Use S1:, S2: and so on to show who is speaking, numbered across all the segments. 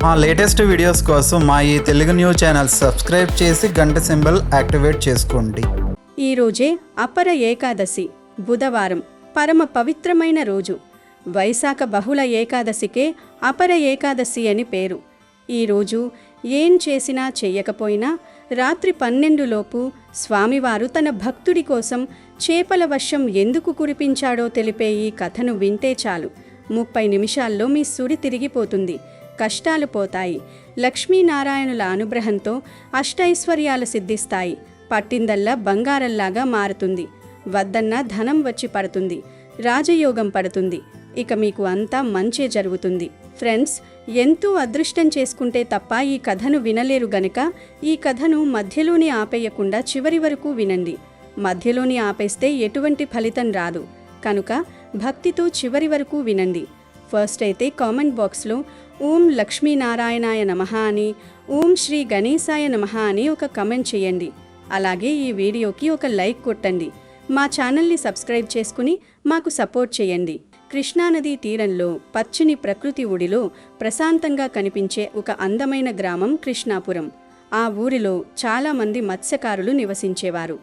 S1: మా latest videos కోసం మా ఈ తెలుగు న్యూస్ ఛానల్ సబ్స్క్రైబ్ చేసి గంట సింబల్ యాక్టివేట్ చేసుకోండి.
S2: ఈరోజే అపర ఏకాదశి, బుధవారం, పరమ పవిత్రమైన రోజు. వైశాఖ బహుళ ఏకాదశికే అపర ఏకాదశి అని పేరు. ఈరోజు ఏం చేసినా చెయ్యకపోయినా రాత్రి 12 లోపు స్వామివారు తన భక్తుడి కోసం చేపల వర్షం ఎందుకు కురిపించాడో తెలిపే ఈ కథను వింటే చాలు. 30 నిమిషాల్లో మీ సుడి తిరిగిపోతుంది. కష్టాలు పోతాయి. లక్ష్మీనారాయణుల అనుగ్రహంతో అష్టైశ్వర్యాలు సిద్ధిస్తాయి. పట్టిందల్లా బంగారంలాగా మారుతుంది. వద్దన్న ధనం వచ్చి పడుతుంది. రాజయోగం పడుతుంది. ఇక మీకు అంతా మంచే జరుగుతుంది. ఫ్రెండ్స్, ఎంతో అదృష్టం చేసుకుంటే తప్ప ఈ కథను వినలేరు గనుక ఈ కథను మధ్యలోనే ఆపేయకుండా చివరి వరకు వినండి. మధ్యలోనే ఆపేస్తే ఎటువంటి ఫలితం రాదు. కనుక భక్తితో చివరి వరకు వినండి. ఫస్ట్ అయితే కామెంట్ బాక్స్లో ఓం లక్ష్మీనారాయణాయ నమః అని, ఓం శ్రీ గణేశాయ నమః అని ఒక కమెంట్ చేయండి. అలాగే ఈ వీడియోకి ఒక లైక్ కొట్టండి. మా ఛానల్ని సబ్స్క్రైబ్ చేసుకుని మాకు సపోర్ట్ చేయండి. కృష్ణానదీ తీరంలో పచ్చని ప్రకృతి ఒడిలో ప్రశాంతంగా కనిపించే ఒక అందమైన గ్రామం కృష్ణాపురం. ఆ ఊరిలో చాలామంది మత్స్యకారులు నివసించేవారు.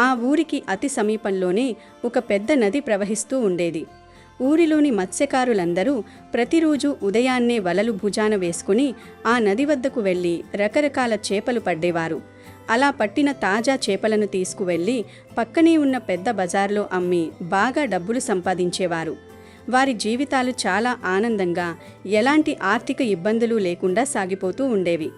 S2: ఆ ఊరికి అతి సమీపంలోనే ఒక పెద్ద నది ప్రవహిస్తూ ఉండేది. ఊరిలోని మత్స్యకారులందరూ ప్రతిరోజు ఉదయాన్నే వలలు భుజాన వేసుకుని ఆ నది వద్దకు వెళ్ళి రకరకాల చేపలు పడ్డేవారు. అలా పట్టిన తాజా చేపలను తీసుకువెళ్ళి పక్కనే ఉన్న పెద్ద బజార్లో అమ్మి బాగా డబ్బులు సంపాదించేవారు. వారి జీవితాలు చాలా ఆనందంగా, ఎలాంటి ఆర్థిక ఇబ్బందులు లేకుండా సాగిపోతూ ఉండేవి.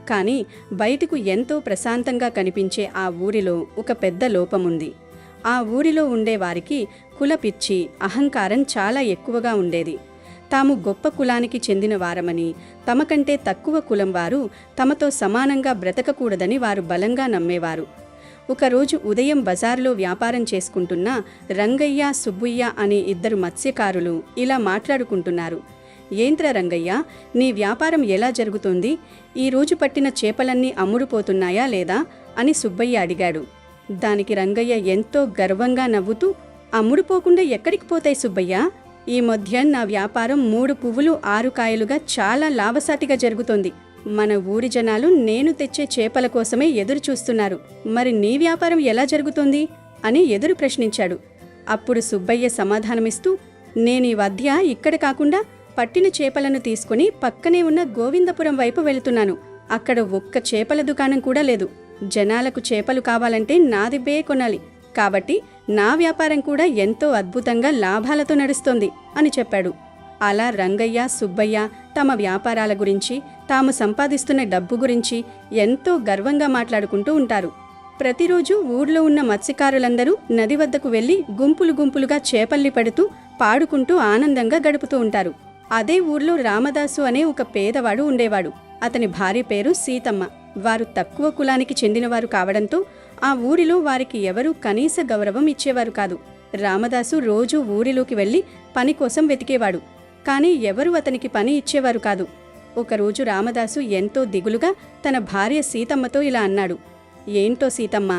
S2: కానీ బయటకు ఎంతో ప్రశాంతంగా కనిపించే ఆ ఊరిలో ఒక పెద్ద లోపముంది. ఆ ఊరిలో ఉండేవారికి కులపిచ్చి, అహంకారం చాలా ఎక్కువగా ఉండేది. తాము గొప్ప కులానికి చెందిన వారమని, తమకంటే తక్కువ కులం వారు తమతో సమానంగా బ్రతకకూడదని వారు బలంగా నమ్మేవారు. ఒకరోజు ఉదయం బజార్లో వ్యాపారం చేసుకుంటున్న రంగయ్య, సుబ్బయ్య అనే 2 మత్స్యకారులు ఇలా మాట్లాడుకుంటున్నారు. ఏంట్రా రంగయ్య, నీ వ్యాపారం ఎలా జరుగుతోంది? ఈరోజు పట్టిన చేపలన్నీ అమ్ముడుపోతున్నాయా లేదా అని సుబ్బయ్య అడిగాడు. దానికి రంగయ్య ఎంతో గర్వంగా నవ్వుతూ, అమ్ముడుపోకుండా ఎక్కడికి పోతాయి సుబ్బయ్య? ఈ మధ్య నా వ్యాపారం 3 పువ్వులు 6 కాయలుగా చాలా లాభసాటిగా జరుగుతోంది. మన ఊరి జనాలు నేను తెచ్చే చేపల కోసమే ఎదురు చూస్తున్నారు. మరి నీ వ్యాపారం ఎలా జరుగుతోంది అని ఎదురు ప్రశ్నించాడు. అప్పుడు సుబ్బయ్య సమాధానమిస్తూ, నేనీ మధ్య ఇక్కడ కాకుండా పట్టిన చేపలను తీసుకుని పక్కనే ఉన్న గోవిందపురం వైపు వెళుతున్నాను. అక్కడ ఒక్క చేపల దుకాణం కూడా లేదు. జనాలకు చేపలు కావాలంటే నాదిబ్బే కొనాలి. కాబట్టి నా వ్యాపారం కూడా ఎంతో అద్భుతంగా లాభాలతో నడుస్తోంది అని చెప్పాడు. అలా రంగయ్య, సుబ్బయ్య తమ వ్యాపారాల గురించి, తాము సంపాదిస్తున్న డబ్బు గురించి ఎంతో గర్వంగా మాట్లాడుకుంటూ ఉంటారు. ప్రతిరోజు ఊర్లో ఉన్న మత్స్యకారులందరూ నది వద్దకు వెళ్లి గుంపులు గుంపులుగా చేపల్ని పడుతూ పాడుకుంటూ ఆనందంగా గడుపుతూ ఉంటారు. అదే ఊర్లో రామదాసు అనే ఒక పేదవాడు ఉండేవాడు. అతని భార్య పేరు సీతమ్మ. వారు తక్కువ కులానికి చెందినవారు కావడంతో ఆ ఊరిలో వారికి ఎవరూ కనీస గౌరవం ఇచ్చేవారు కాదు. రామదాసు రోజూ ఊరిలోకి వెళ్లి పని కోసం వెతికేవాడు. కానీ ఎవరూ అతనికి పని ఇచ్చేవారు కాదు. ఒకరోజు రామదాసు ఎంతో దిగులుగా తన భార్య సీతమ్మతో ఇలా అన్నాడు. ఏంటో సీతమ్మ,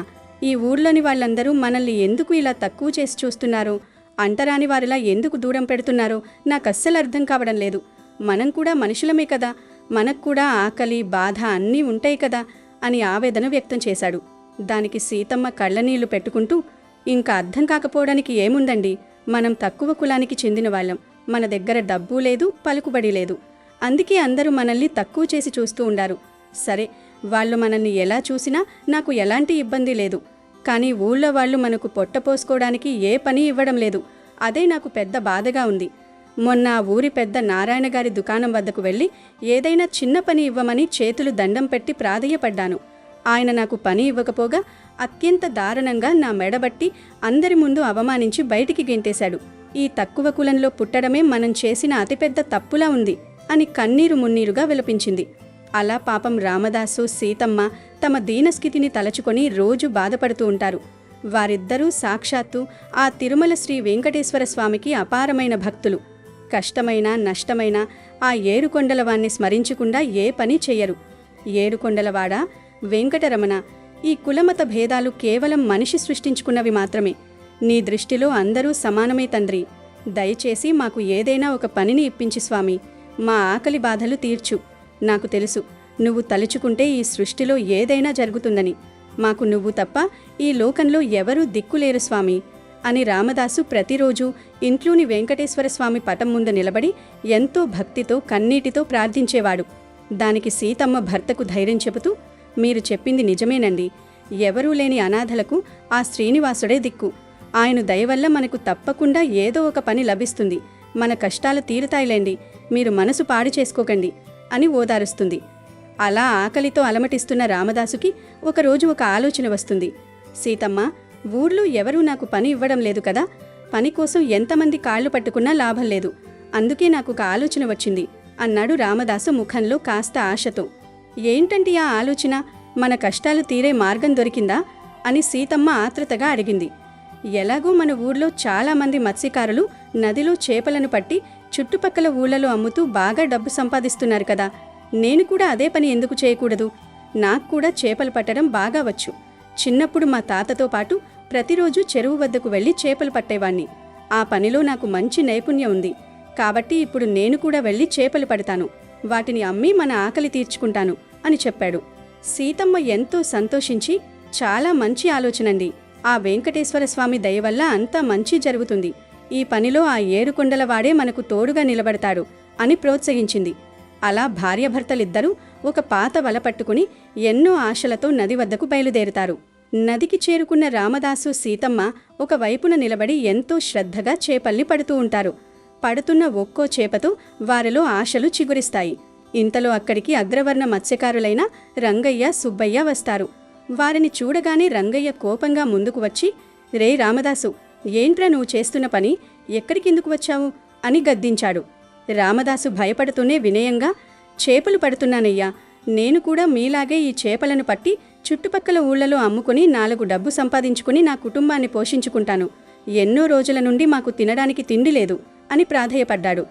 S2: ఈ ఊర్లోని వాళ్ళందరూ మనల్ని ఎందుకు ఇలా తక్కువ చేసి చూస్తున్నారో, అంటరాని వారిలా ఎందుకు దూరం పెడుతున్నారో నాకస్సలు అర్థం కావడం లేదు. మనం కూడా మనుషులమే కదా, మనకు కూడా ఆకలి, బాధ అన్నీ ఉంటాయి కదా అని ఆవేదన వ్యక్తం చేశాడు. దానికి సీతమ్మ కళ్ళనీళ్లు పెట్టుకుంటూ, ఇంకా అర్థం కాకపోవడానికి ఏముందండి, మనం తక్కువ కులానికి చెందిన వాళ్ళం. మన దగ్గర డబ్బు లేదు, పలుకుబడి లేదు. అందుకే అందరూ మనల్ని తక్కువ చేసి చూస్తూ ఉండారు. సరే, వాళ్ళు మనల్ని ఎలా చూసినా నాకు ఎలాంటి ఇబ్బంది లేదు. కానీ ఊళ్ళో వాళ్ళు మనకు పొట్టపోసుకోవడానికి ఏ పని ఇవ్వడం లేదు. అదే నాకు పెద్ద బాధగా ఉంది. మొన్న ఊరి పెద్ద నారాయణ గారి దుకాణం వద్దకు వెళ్ళి ఏదైనా చిన్న పని ఇవ్వమని చేతులు దండం పెట్టి ప్రాధేయపడ్డాను. ఆయన నాకు పని ఇవ్వకపోగా అత్యంత దారుణంగా నా మెడబట్టి అందరి ముందు అవమానించి బయటికి గెంటేశాడు. ఈ తక్కువ కులంలో పుట్టడమే మనం చేసిన అతిపెద్ద తప్పులా ఉంది అని కన్నీరు మున్నీరుగా విలపించింది. అలా పాపం రామదాసు, సీతమ్మ తమ దీనస్థితిని తలచుకొని రోజు బాధపడుతూ ఉంటారు. వారిద్దరూ సాక్షాత్తు ఆ తిరుమల శ్రీ వెంకటేశ్వర స్వామికి అపారమైన భక్తులు. కష్టమైన, నష్టమైన ఆ ఏరుకొండలవాణ్ణి స్మరించకుండా ఏ పని చెయ్యరు. ఏరుకొండలవాడా, వెంకటరమణ, ఈ కులమత భేదాలు కేవలం మనిషి సృష్టించుకున్నవి మాత్రమే. నీ దృష్టిలో అందరూ సమానమే తండ్రి. దయచేసి మాకు ఏదైనా ఒక పనిని ఇప్పించి స్వామి. మా ఆకలి బాధలు తీర్చు. నాకు తెలుసు, నువ్వు తలుచుకుంటే ఈ సృష్టిలో ఏదైనా జరుగుతుందని. మాకు నువ్వు తప్ప ఈ లోకంలో ఎవరూ దిక్కులేరు స్వామి అని రామదాసు ప్రతిరోజు ఇంట్లోని వెంకటేశ్వర స్వామి పటం ముందు నిలబడి ఎంతో భక్తితో కన్నీటితో ప్రార్థించేవాడు. దానికి సీతమ్మ భర్తకు ధైర్యం చెబుతూ, మీరు చెప్పింది నిజమేనండి. ఎవరూ లేని అనాథలకు ఆ శ్రీనివాసుడే దిక్కు. ఆయన దయవల్ల మనకు తప్పకుండా ఏదో ఒక పని లభిస్తుంది. మన కష్టాలు తీరుతాయిలేండి, మీరు మనసు పాడు చేసుకోకండి అని ఓదారుస్తుంది. అలా ఆకలితో అలమటిస్తున్న రామదాసుకి ఒకరోజు ఒక ఆలోచన వస్తుంది. సీతమ్మ, ఊర్లో ఎవరూ నాకు పని ఇవ్వడం లేదు కదా, పని కోసం ఎంతమంది కాళ్ళు పట్టుకున్నా లాభం లేదు. అందుకే నాకు ఒక ఆలోచన వచ్చింది అన్నాడు రామదాసు ముఖంలో కాస్త ఆశతో. ఏంటంటే ఆ ఆలోచన? మన కష్టాలు తీరే మార్గం దొరికిందా అని సీతమ్మ ఆత్రుతగా అడిగింది. ఎలాగో మన ఊర్లో చాలామంది మత్స్యకారులు నదిలో చేపలను పట్టి చుట్టుపక్కల ఊళ్ళలో అమ్ముతూ బాగా డబ్బు సంపాదిస్తున్నారు కదా, నేను కూడా అదే పని ఎందుకు చేయకూడదు? నాకు కూడా చేపలు పట్టడం బాగా వచ్చు. చిన్నప్పుడు మా తాతతో పాటు ప్రతిరోజు చెరువు వద్దకు వెళ్ళి చేపలు పట్టేవాణ్ణి. ఆ పనిలో నాకు మంచి నైపుణ్యం ఉంది. కాబట్టి ఇప్పుడు నేను కూడా వెళ్ళి చేపలు పడతాను, వాటిని అమ్మి మన ఆకలి తీర్చుకుంటాను అని చెప్పాడు. సీతమ్మ ఎంతో సంతోషించి, చాలా మంచి ఆలోచనండి, ఆ వెంకటేశ్వర స్వామి దయవల్ల అంతా మంచి జరుగుతుంది. ఈ పనిలో ఆ ఏడుకొండల వాడే మనకు తోడుగా నిలబడతాడు అని ప్రోత్సహించింది. అలా భార్యాభర్తలిద్దరూ ఒక పాత వల పట్టుకుని ఎన్నో ఆశలతో నది వద్దకు బయలుదేరుతారు. నదికి చేరుకున్న రామదాసు సీతమ్మ ఒక వైపున నిలబడి ఎంతో శ్రద్ధగా చేపల్ని పడుతూ ఉంటారు. పడుతున్న ఒక్కో చేపతో వారిలో ఆశలు చిగురిస్తాయి. ఇంతలో అక్కడికి అగ్రవర్ణ మత్స్యకారులైన రంగయ్య, సుబ్బయ్య వస్తారు. వారిని చూడగానే రంగయ్య కోపంగా ముందుకు వచ్చి, రే రామదాసు, ఏంట్రా నువ్వు చేస్తున్న పని? ఎక్కడికెందుకు వచ్చావు అని గద్దించాడు. రామదాసు భయపడుతూనే వినయంగా, చేపలు పడుతున్నానయ్యా, నేను కూడా మీలాగే ఈ చేపలను పట్టి చుట్టుపక్కల ఊళ్ళలో అమ్ముకుని 4 డబ్బు సంపాదించుకుని నా కుటుంబాన్ని పోషించుకుంటాను. ఎన్నో రోజుల నుండి మాకు తినడానికి తిండి లేదు అని ప్రాధేయపడ్డాడు.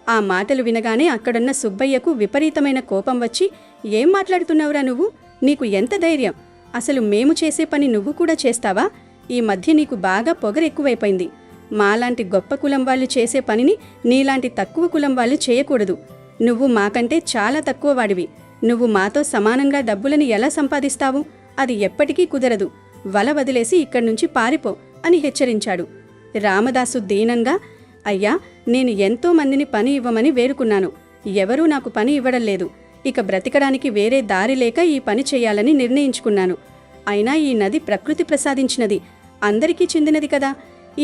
S2: ఆ మాటలు వినగానే అక్కడున్న సుబ్బయ్యకు విపరీతమైన కోపం వచ్చి, ఏం మాట్లాడుతున్నావురా నువ్వు? నీకు ఎంత ధైర్యం? అసలు మేము చేసే పని నువ్వు కూడా చేస్తావా? ఈ మధ్య నీకు బాగా పొగరెక్కువైపోయింది. మాలాంటి గొప్ప కులం వాళ్ళు చేసే పనిని నీలాంటి తక్కువ కులం వాళ్ళు చేయకూడదు. నువ్వు మాకంటే చాలా తక్కువ వాడివి. నువ్వు మాతో సమానంగా డబ్బులని ఎలా సంపాదిస్తావు? అది ఎప్పటికీ కుదరదు. వల వదిలేసి ఇక్కడ్నుంచి పారిపో అని హెచ్చరించాడు. రామదాసు దీనంగా, అయ్యా, నేను ఎంతో మందిని పని ఇవ్వమని వేడుకున్నాను. ఎవరూ నాకు పని ఇవ్వడం లేదు. ఇక బ్రతికడానికి వేరే దారి లేక ఈ పని చేయాలని నిర్ణయించుకున్నాను. అయినా ఈ నది ప్రకృతి ప్రసాదించినది, అందరికీ చెందినది కదా.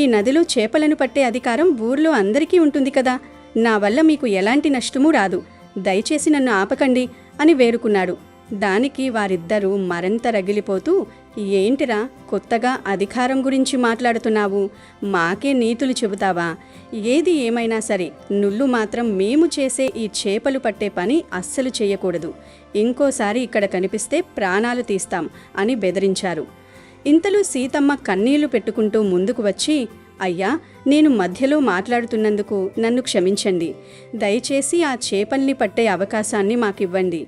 S2: ఈ నదిలో చేపలను పట్టే అధికారం ఊర్లో అందరికీ ఉంటుంది కదా. నా వల్ల మీకు ఎలాంటి నష్టమూ రాదు. దయచేసి నన్ను ఆపకండి అని వేడుకున్నాడు. దానికి వారిద్దరూ మరింత రగిలిపోతూ, ఏంటిరా కొత్తగా అధికారం గురించి మాట్లాడుతున్నావు? మాకే నీతులు చెబుతావా? ఏది ఏమైనా సరే నువ్వు మాత్రం మేము చేసే ఈ చేపలు పట్టే పని అస్సలు చేయకూడదు. ఇంకోసారి ఇక్కడ కనిపిస్తే ప్రాణాలు తీస్తాం అని బెదిరించారు. ఇంతలో సీతమ్మ కన్నీళ్లు పెట్టుకుంటూ ముందుకు వచ్చి, అయ్యా, నేను మధ్యలో మాట్లాడుతున్నందుకు నన్ను క్షమించండి. దయచేసి ఆ చేపల్ని పట్టే అవకాశాన్ని మాకివ్వండి.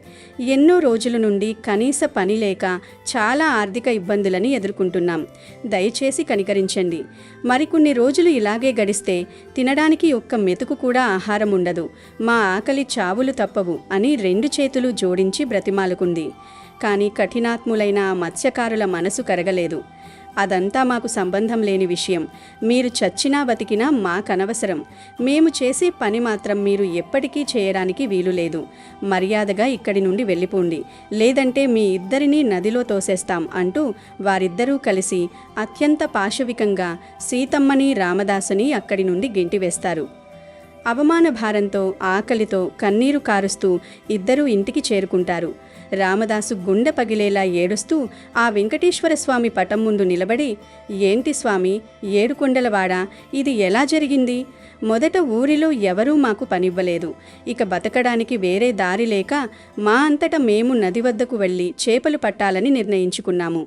S2: ఎన్నో రోజుల నుండి కనీస పని లేక చాలా ఆర్థిక ఇబ్బందులని ఎదుర్కొంటున్నాం. దయచేసి కనికరించండి. మరికొన్ని రోజులు ఇలాగే గడిస్తే తినడానికి ఒక్క మెతుకు కూడా ఆహారం ఉండదు. మా ఆకలి చావులు తప్పవు అని 2 చేతులు జోడించి బ్రతిమాలుకుంది. కానీ కఠినాత్ములైన ఆ మత్స్యకారుల మనసు కరగలేదు. అదంతా మాకు సంబంధం లేని విషయం. మీరు చచ్చినా బతికినా మాకనవసరం. మేము చేసే పని మాత్రం మీరు ఎప్పటికీ చేయడానికి వీలు లేదు. మర్యాదగా ఇక్కడి నుండి వెళ్ళిపోండి, లేదంటే మీ ఇద్దరినీ నదిలో తోసేస్తాం అంటూ వారిద్దరూ కలిసి అత్యంత పాశవికంగా సీతమ్మని, రామదాసుని అక్కడి నుండి గెంటివేస్తారు. అవమాన భారంతో, ఆకలితో కన్నీరు కారుస్తూ ఇద్దరూ ఇంటికి చేరుకుంటారు. రామదాసు గుండె పగిలేలా ఏడుస్తూ ఆ వెంకటేశ్వర స్వామి పటం ముందు నిలబడి, ఏంటి స్వామి, ఏడుకొండలవాడా, ఇది ఎలా జరిగింది? మొదట ఊరిలో ఎవరూ మాకు పనివ్వలేదు. ఇక బతకడానికి వేరే దారి లేక మా అంతటా మేము నది వద్దకు వెళ్ళి చేపలు పట్టాలని నిర్ణయించుకున్నాము.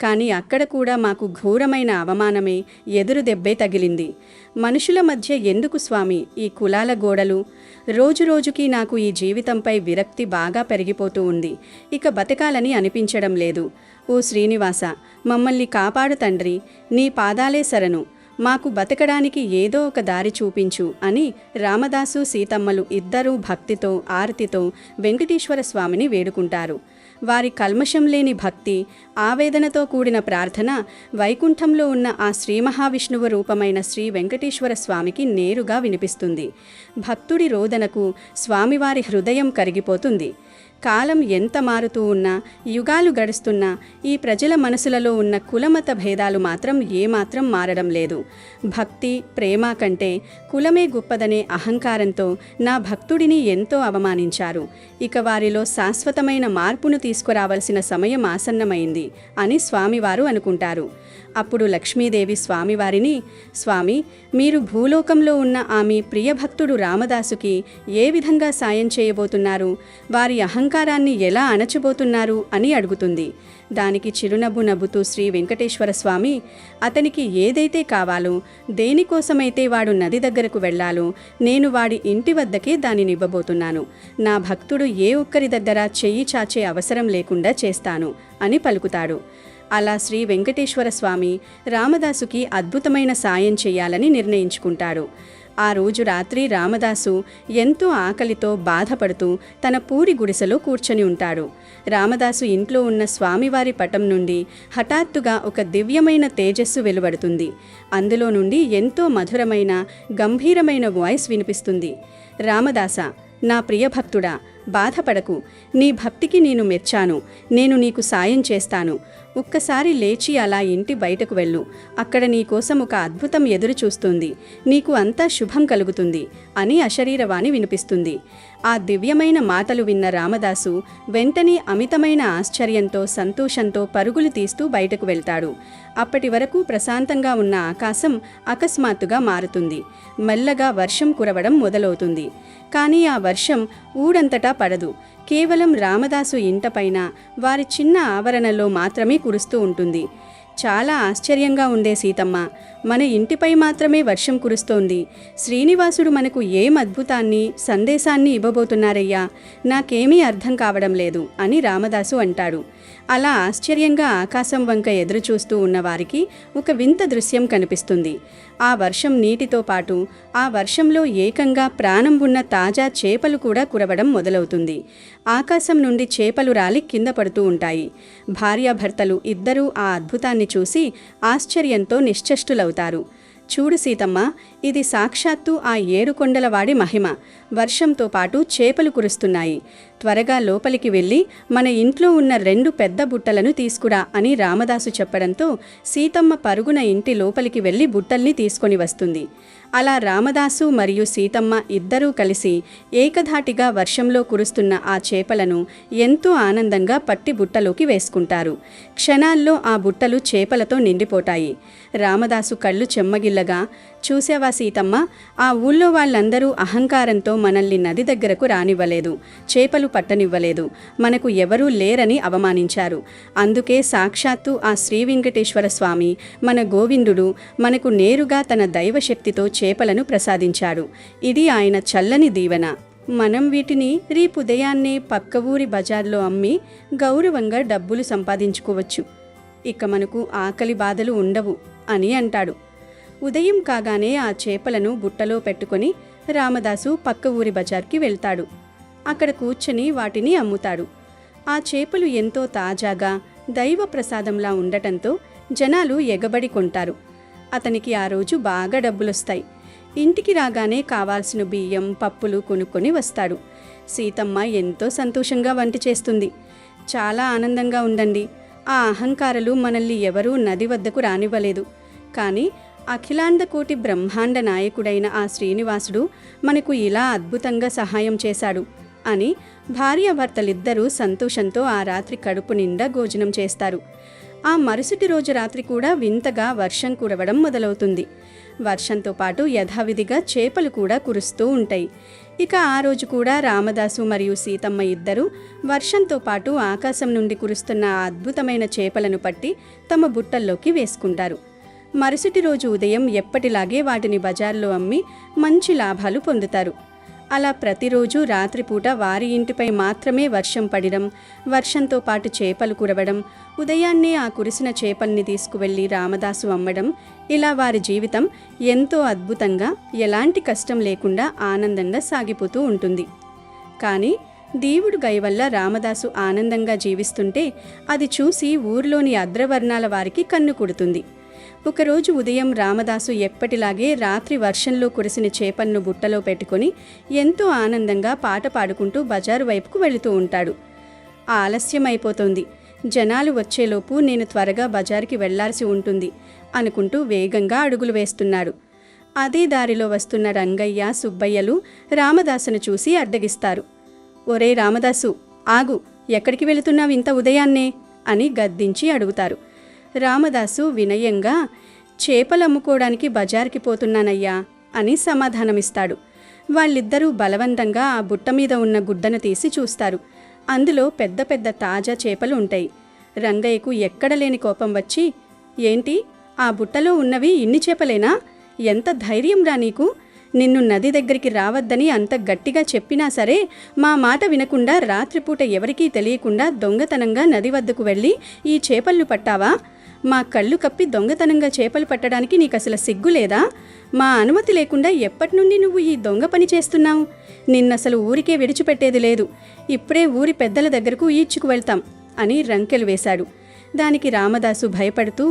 S2: కానీ అక్కడ కూడా మాకు ఘోరమైన అవమానమే, ఎదురు దెబ్బే తగిలింది. మనుషుల మధ్య ఎందుకు స్వామి ఈ కులాల గోడలు? రోజురోజుకి నాకు ఈ జీవితంపై విరక్తి బాగా పెరిగిపోతూ ఉంది. ఇక బతకాలని అనిపించడం లేదు. ఓ శ్రీనివాస, మమ్మల్ని కాపాడు తండ్రి, నీ పాదాలే శరణు. మాకు బతకడానికి ఏదో ఒక దారి చూపించు అని రామదాసు సీతమ్మలు ఇద్దరూ భక్తితో ఆరతితో వెంకటేశ్వర స్వామిని వేడుకుంటారు. వారి కల్మషం లేని భక్తి, ఆవేదనతో కూడిన ప్రార్థన వైకుంఠంలో ఉన్న ఆ శ్రీ మహావిష్ణువు రూపమైన శ్రీ వెంకటేశ్వర స్వామికి నేరుగా వినిపిస్తుంది. భక్తుడి రోదనకు స్వామివారి హృదయం కరిగిపోతుంది. కాలం ఎంత మారుతూ ఉన్నా, యుగాలు గడుస్తున్నా ఈ ప్రజల మనసులలో ఉన్న కులమత భేదాలు మాత్రం ఏమాత్రం మారడం లేదు. భక్తి, ప్రేమ కంటే కులమే గొప్పదనే అహంకారంతో నా భక్తుడిని ఎంతో అవమానించారు. ఇక వారిలో శాశ్వతమైన మార్పును తీసుకురావలసిన సమయం ఆసన్నమైంది అని స్వామివారు అనుకుంటారు. అప్పుడు లక్ష్మీదేవి స్వామివారిని, స్వామి, మీరు భూలోకంలో ఉన్న మీ ప్రియభక్తుడు రామదాసుకి ఏ విధంగా సాయం చేయబోతున్నారు, వారి అహంకారాన్ని ఎలా అణచబోతున్నారు అని అడుగుతుంది. దానికి చిరునవ్వు నవ్వుతూ శ్రీ వెంకటేశ్వర స్వామి, అతనికి ఏదైతే కావాలో, దేనికోసమైతే వాడు నది దగ్గరకు వెళ్లాలో నేను వాడి ఇంటి వద్దకే దానినివ్వబోతున్నాను. నా భక్తుడు ఏ ఒక్కరి దగ్గర చెయ్యి చాచే అవసరం లేకుండా చేస్తాను అని పలుకుతాడు. అలా శ్రీ వెంకటేశ్వర స్వామి రామదాసుకి అద్భుతమైన సాయం చేయాలని నిర్ణయించుకుంటాడు. ఆ రోజు రాత్రి రామదాసు ఎంతో ఆకలితో బాధపడుతూ తన పూరి గుడిసెలో కూర్చొని ఉంటాడు. రామదాసు ఇంట్లో ఉన్న స్వామివారి పటం నుండి హఠాత్తుగా ఒక దివ్యమైన తేజస్సు వెలువడుతుంది. అందులో నుండి ఎంతో మధురమైన గంభీరమైన వాయిస్ వినిపిస్తుంది. రామదాస, నా ప్రియభక్తుడా, బాధపడకు. నీ భక్తికి నేను మెచ్చాను. నేను నీకు సాయం చేస్తాను. ఒక్కసారి లేచి అలా ఇంటి బయటకు వెళ్ళు. అక్కడ నీకోసం ఒక అద్భుతం ఎదురు చూస్తుంది. నీకు అంతా శుభం కలుగుతుంది అని అశరీరవాణి వినిపిస్తుంది. ఆ దివ్యమైన మాటలు విన్న రామదాసు వెంటనే అమితమైన ఆశ్చర్యంతో, సంతోషంతో పరుగులు తీస్తూ బయటకు వెళ్తాడు. అప్పటి వరకు ప్రశాంతంగా ఉన్న ఆకాశం అకస్మాత్తుగా మారుతుంది. మెల్లగా వర్షం కురవడం మొదలవుతుంది. కానీ ఆ వర్షం ఊరంతటా పడదు. కేవలం రామదాసు ఇంటపైన, వారి చిన్న ఆవరణలో మాత్రమే కురుస్తూ ఉంటుంది. చాలా ఆశ్చర్యంగా ఉందే సీతమ్మ, మన ఇంటిపై మాత్రమే వర్షం కురుస్తోంది. శ్రీనివాసుడు మనకు ఏం అద్భుతాన్ని, సందేశాన్ని ఇవ్వబోతున్నారయ్యా, నాకేమీ అర్థం కావడం లేదు అని రామదాసు అంటాడు. అలా ఆశ్చర్యంగా ఆకాశం వంక ఎదురుచూస్తూ ఉన్నవారికి ఒక వింత దృశ్యం కనిపిస్తుంది. ఆ వర్షం నీటితో పాటు ఆ వర్షంలో ఏకంగా ప్రాణం ఉన్న తాజా చేపలు కూడా కురవడం మొదలవుతుంది. ఆకాశం నుండి చేపలు రాలి కింద పడుతూ ఉంటాయి. భార్యాభర్తలు ఇద్దరూ ఆ అద్భుతాన్ని చూసి ఆశ్చర్యంతో నిశ్చష్టులవుతారు. చూడు సీతమ్మ, ఇది సాక్షాత్తు ఆ ఏడుకొండలవాడి మహిమ. వర్షంతో పాటు చేపలు కురుస్తున్నాయి. త్వరగా లోపలికి వెళ్ళి మన ఇంట్లో ఉన్న 2 పెద్ద బుట్టలను తీసుకురా అని రామదాసు చెప్పడంతో సీతమ్మ పరుగున ఇంటి లోపలికి వెళ్ళి బుట్టల్ని తీసుకొని వస్తుంది. అలా రామదాసు మరియు సీతమ్మ ఇద్దరూ కలిసి ఏకధాటిగా వర్షంలో కురుస్తున్న ఆ చేపలను ఎంతో ఆనందంగా పట్టి బుట్టలోకి వేసుకుంటారు. క్షణాల్లో ఆ బుట్టలు చేపలతో నిండిపోతాయి. రామదాసు కళ్ళు చెమ్మగిల్లగా, చూసావా సీతమ్మ, ఆ ఊళ్ళో వాళ్ళందరూ అహంకారంతో మనల్ని నది దగ్గరకు రానివ్వలేదు, చేపలు పట్టనివ్వలేదు, మనకు ఎవరూ లేరని అవమానించారు. అందుకే సాక్షాత్తు ఆ శ్రీ వెంకటేశ్వర స్వామి, మన గోవిందుడు, మనకు నేరుగా తన దైవశక్తితో చేపలను ప్రసాదించాడు. ఇది ఆయన చల్లని దీవెన. మనం వీటిని రేపుదయాన్నే పక్క ఊరి బజార్లో అమ్మి గౌరవంగా డబ్బులు సంపాదించుకోవచ్చు. ఇక మనకు ఆకలి బాధలు ఉండవు అని అంటాడు. ఉదయం కాగానే ఆ చేపలను బుట్టలో పెట్టుకొని రామదాసు పక్క ఊరి బజార్కి వెళ్తాడు. అక్కడ కూర్చొని వాటిని అమ్ముతాడు. ఆ చేపలు ఎంతో తాజాగా దైవ ప్రసాదంలా ఉండటంతో జనాలు ఎగబడి కొంటారు. అతనికి ఆ రోజు బాగా డబ్బులొస్తాయి. ఇంటికి రాగానే కావాల్సిన బియ్యం, పప్పులు కొనుక్కొని వస్తాడు. సీతమ్మ ఎంతో సంతోషంగా వంట చేస్తుంది. చాలా ఆనందంగా ఉండండి. ఆ అహంకారులు మనల్ని ఎవరూ నది వద్దకు రానివ్వలేదు. కానీ అఖిలాండ కోటి బ్రహ్మాండ నాయకుడైన ఆ శ్రీనివాసుడు మనకు ఇలా అద్భుతంగా సహాయం చేశాడు అని భార్యాభర్తలిద్దరూ సంతోషంతో ఆ రాత్రి కడుపు నిండా భోజనం చేస్తారు. ఆ మరుసటి రోజు రాత్రి కూడా వింతగా వర్షం కురవడం మొదలవుతుంది. వర్షంతో పాటు యథావిధిగా చేపలు కూడా కురుస్తూ ఉంటాయి. ఇక ఆ రోజు కూడా రామదాసు మరియు సీతమ్మ ఇద్దరూ వర్షంతో పాటు ఆకాశం నుండి కురుస్తున్న ఆ అద్భుతమైన చేపలను పట్టి తమ బుట్టల్లోకి వేసుకుంటారు. మరుసటి రోజు ఉదయం ఎప్పటిలాగే వాటిని బజార్లో అమ్మి మంచి లాభాలు పొందుతారు. అలా ప్రతిరోజు రాత్రిపూట వారి ఇంటిపై మాత్రమే వర్షం పడడం, వర్షంతో పాటు చేపలు కురవడం, ఉదయాన్నే ఆ కురిసిన చేపల్ని తీసుకువెళ్ళి రామదాసు అమ్మడం, ఇలా వారి జీవితం ఎంతో అద్భుతంగా, ఎలాంటి కష్టం లేకుండా ఆనందంగా సాగిపోతూ ఉంటుంది. కానీ దేవుడు గై వల్ల రామదాసు ఆనందంగా జీవిస్తుంటే అది చూసి ఊర్లోని అగ్రవర్ణాల వారికి కన్ను కుడుతుంది. ఒకరోజు ఉదయం రామదాసు ఎప్పటిలాగే రాత్రి వర్షంలో కురిసిన చేపలను బుట్టలో పెట్టుకొని ఎంతో ఆనందంగా పాట పాడుకుంటూ బజారు వైపుకు వెళుతూ ఉంటాడు. ఆలస్యం అయిపోతుంది, జనాలు వచ్చేలోపు నేను త్వరగా బజారుకి వెళ్లాల్సి ఉంటుంది అనుకుంటూ వేగంగా అడుగులు వేస్తున్నాడు. అదే దారిలో వస్తున్న రంగయ్య, సుబ్బయ్యలు రామదాసును చూసి అడ్డగిస్తారు. ఒరే రామదాసు, ఆగు, ఎక్కడికి వెళుతున్నావు ఇంత ఉదయాన్నే అని గద్దించి అడుగుతారు. రామదాసు వినయంగా, చేపలు అమ్ముకోవడానికి బజార్కి పోతున్నానయ్యా అని సమాధానమిస్తాడు. వాళ్ళిద్దరూ బలవంతంగా ఆ బుట్ట మీద ఉన్న గుడ్డను తీసి చూస్తారు. అందులో పెద్ద పెద్ద తాజా చేపలు ఉంటాయి. రంగయ్యకు ఎక్కడలేని కోపం వచ్చి, ఏంటి, ఆ బుట్టలో ఉన్నవి ఇన్ని చేపలేనా? ఎంత ధైర్యం రా నీకు? నిన్ను నది దగ్గరికి రావద్దని అంత గట్టిగా చెప్పినా సరే మా మాట వినకుండా రాత్రిపూట ఎవరికీ తెలియకుండా దొంగతనంగా నది వద్దకు వెళ్ళి ఈ చేపలను పట్టావా? మా కళ్ళు కప్పి దొంగతనంగా చేపలు పట్టడానికి నీకసలు సిగ్గులేదా? మా అనుమతి లేకుండా ఎప్పటి నుండి నువ్వు ఈ దొంగ పని చేస్తున్నావు? నిన్నసలు ఊరికే విడిచిపెట్టేది లేదు. ఇప్పుడే ఊరి పెద్దల దగ్గరకు ఈడ్చుకు వెళ్తాం అని రంకెలు వేశాడు. దానికి రామదాసు భయపడుతూ,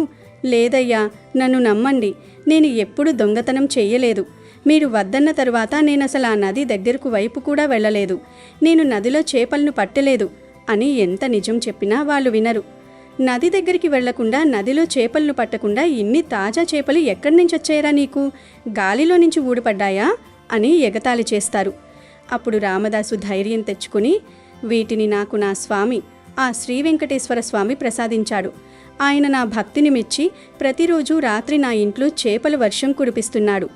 S2: లేదయ్యా, నన్ను నమ్మండి, నేను ఎప్పుడూ దొంగతనం చెయ్యలేదు. మీరు వద్దన్న తరువాత నేనసలు ఆ నది దగ్గరకు వైపు కూడా వెళ్ళలేదు. నేను నదిలో చేపలను పట్టలేదు అని ఎంత నిజం చెప్పినా వాళ్ళు వినరు. నది దగ్గరికి వెళ్లకుండా, నదిలో చేపలను పట్టకుండా ఇన్ని తాజా చేపలు ఎక్కడి నుంచి వచ్చాయరా నీకు? గాలిలో నుంచి ఊడిపడ్డాయా అని ఎగతాళి చేస్తారు. అప్పుడు రామదాసు ధైర్యం తెచ్చుకుని, వీటిని నాకు నా స్వామి, ఆ శ్రీ వెంకటేశ్వర స్వామి ప్రసాదించాడు. ఆయన నా భక్తిని మెచ్చి ప్రతిరోజు రాత్రి నా ఇంట్లో చేపల వర్షం కురిపిస్తున్నాడు.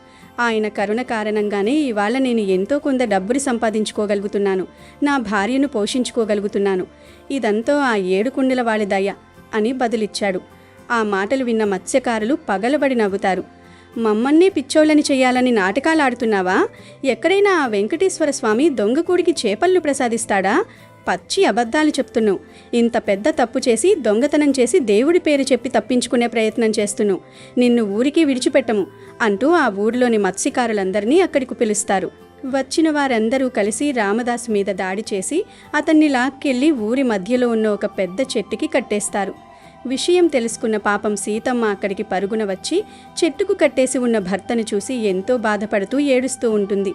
S2: ఆయన కరుణ కారణంగానే ఇవాళ నేను ఎంతో కొంత డబ్బుని సంపాదించుకోగలుగుతున్నాను, నా భార్యను పోషించుకోగలుగుతున్నాను. ఇదంతా ఆ 7 కుండల వాళ్ళ దయ అని బదులిచ్చాడు. ఆ మాటలు విన్న మత్స్యకారులు పగలబడి నవ్వుతారు. మమ్మల్నే పిచ్చోళ్ళని చెయ్యాలని నాటకాలాడుతున్నావా? ఎక్కడైనా ఆ వెంకటేశ్వర స్వామి దొంగకూడికి చేపలను ప్రసాదిస్తాడా? పచ్చి అబద్ధాలు చెప్తున్నావు. ఇంత పెద్ద తప్పు చేసి, దొంగతనం చేసి దేవుడి పేరు చెప్పి తప్పించుకునే ప్రయత్నం చేస్తున్నావు. నిన్ను ఊరికి విడిచిపెట్టము అంటూ ఆ ఊరిలోని మత్స్యకారులందరినీ అక్కడికి పిలుస్తారు. వచ్చిన వారందరూ కలిసి రామదాసు మీద దాడి చేసి అతన్ని లాక్కెళ్ళి ఊరి మధ్యలో ఉన్న ఒక పెద్ద చెట్టుకి కట్టేస్తారు. విషయం తెలుసుకున్న పాపం సీతమ్మ అక్కడికి పరుగున వచ్చి చెట్టుకు కట్టేసి ఉన్న భర్తను చూసి ఎంతో బాధపడుతూ ఏడుస్తూ ఉంటుంది.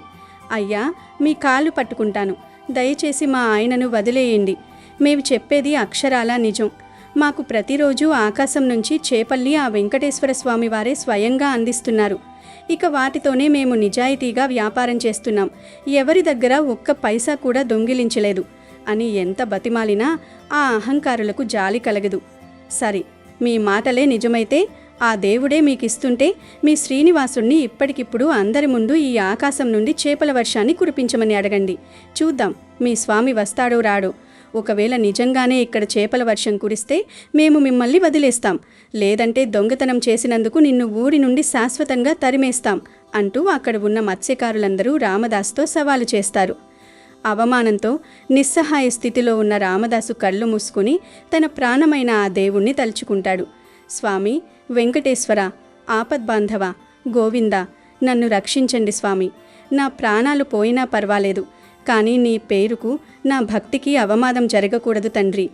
S2: అయ్యా, మీ కాళ్ళు పట్టుకుంటాను, దయచేసి మా ఆయనను వదిలేయండి. మేము చెప్పేది అక్షరాలా నిజం. మాకు ప్రతిరోజు ఆకాశం నుంచి చేపల్ని ఆ వెంకటేశ్వర స్వామి వారే స్వయంగా అందిస్తున్నారు. ఇక వాటితోనే మేము నిజాయితీగా వ్యాపారం చేస్తున్నాం. ఎవరి దగ్గర ఒక్క పైసా కూడా దొంగిలించలేదు అని ఎంత బతిమాలినా ఆ అహంకారులకు జాలి కలగదు. సరే, మీ మాటలే నిజమైతే ఆ దేవుడే మీకిస్తుంటే మీ శ్రీనివాసుణ్ణి ఇప్పటికిప్పుడు అందరి ముందు ఈ ఆకాశం నుండి చేపల వర్షాన్ని కురిపించమని అడగండి. చూద్దాం మీ స్వామి వస్తాడో రాడో. ఒకవేళ నిజంగానే ఇక్కడ చేపల వర్షం కురిస్తే మేము మిమ్మల్ని వదిలేస్తాం, లేదంటే దొంగతనం చేసినందుకు నిన్ను ఊరి నుండి శాశ్వతంగా తరిమేస్తాం అంటూ అక్కడ ఉన్న మత్స్యకారులందరూ రామదాసుతో సవాలు చేస్తారు. అవమానంతో నిస్సహాయ స్థితిలో ఉన్న రామదాసు కళ్ళు మూసుకుని తన ప్రాణమైన ఆ దేవుణ్ణి తలుచుకుంటాడు. స్వామి వెంకటేశ్వర, ఆపద్బాంధవ, గోవింద, నన్ను రక్షించండి స్వామి. నా ప్రాణాలు పోయినా పర్వాలేదు, కానీ నీ పేరుకు, నా భక్తికి అవమానం జరగకూడదు తండ్రి.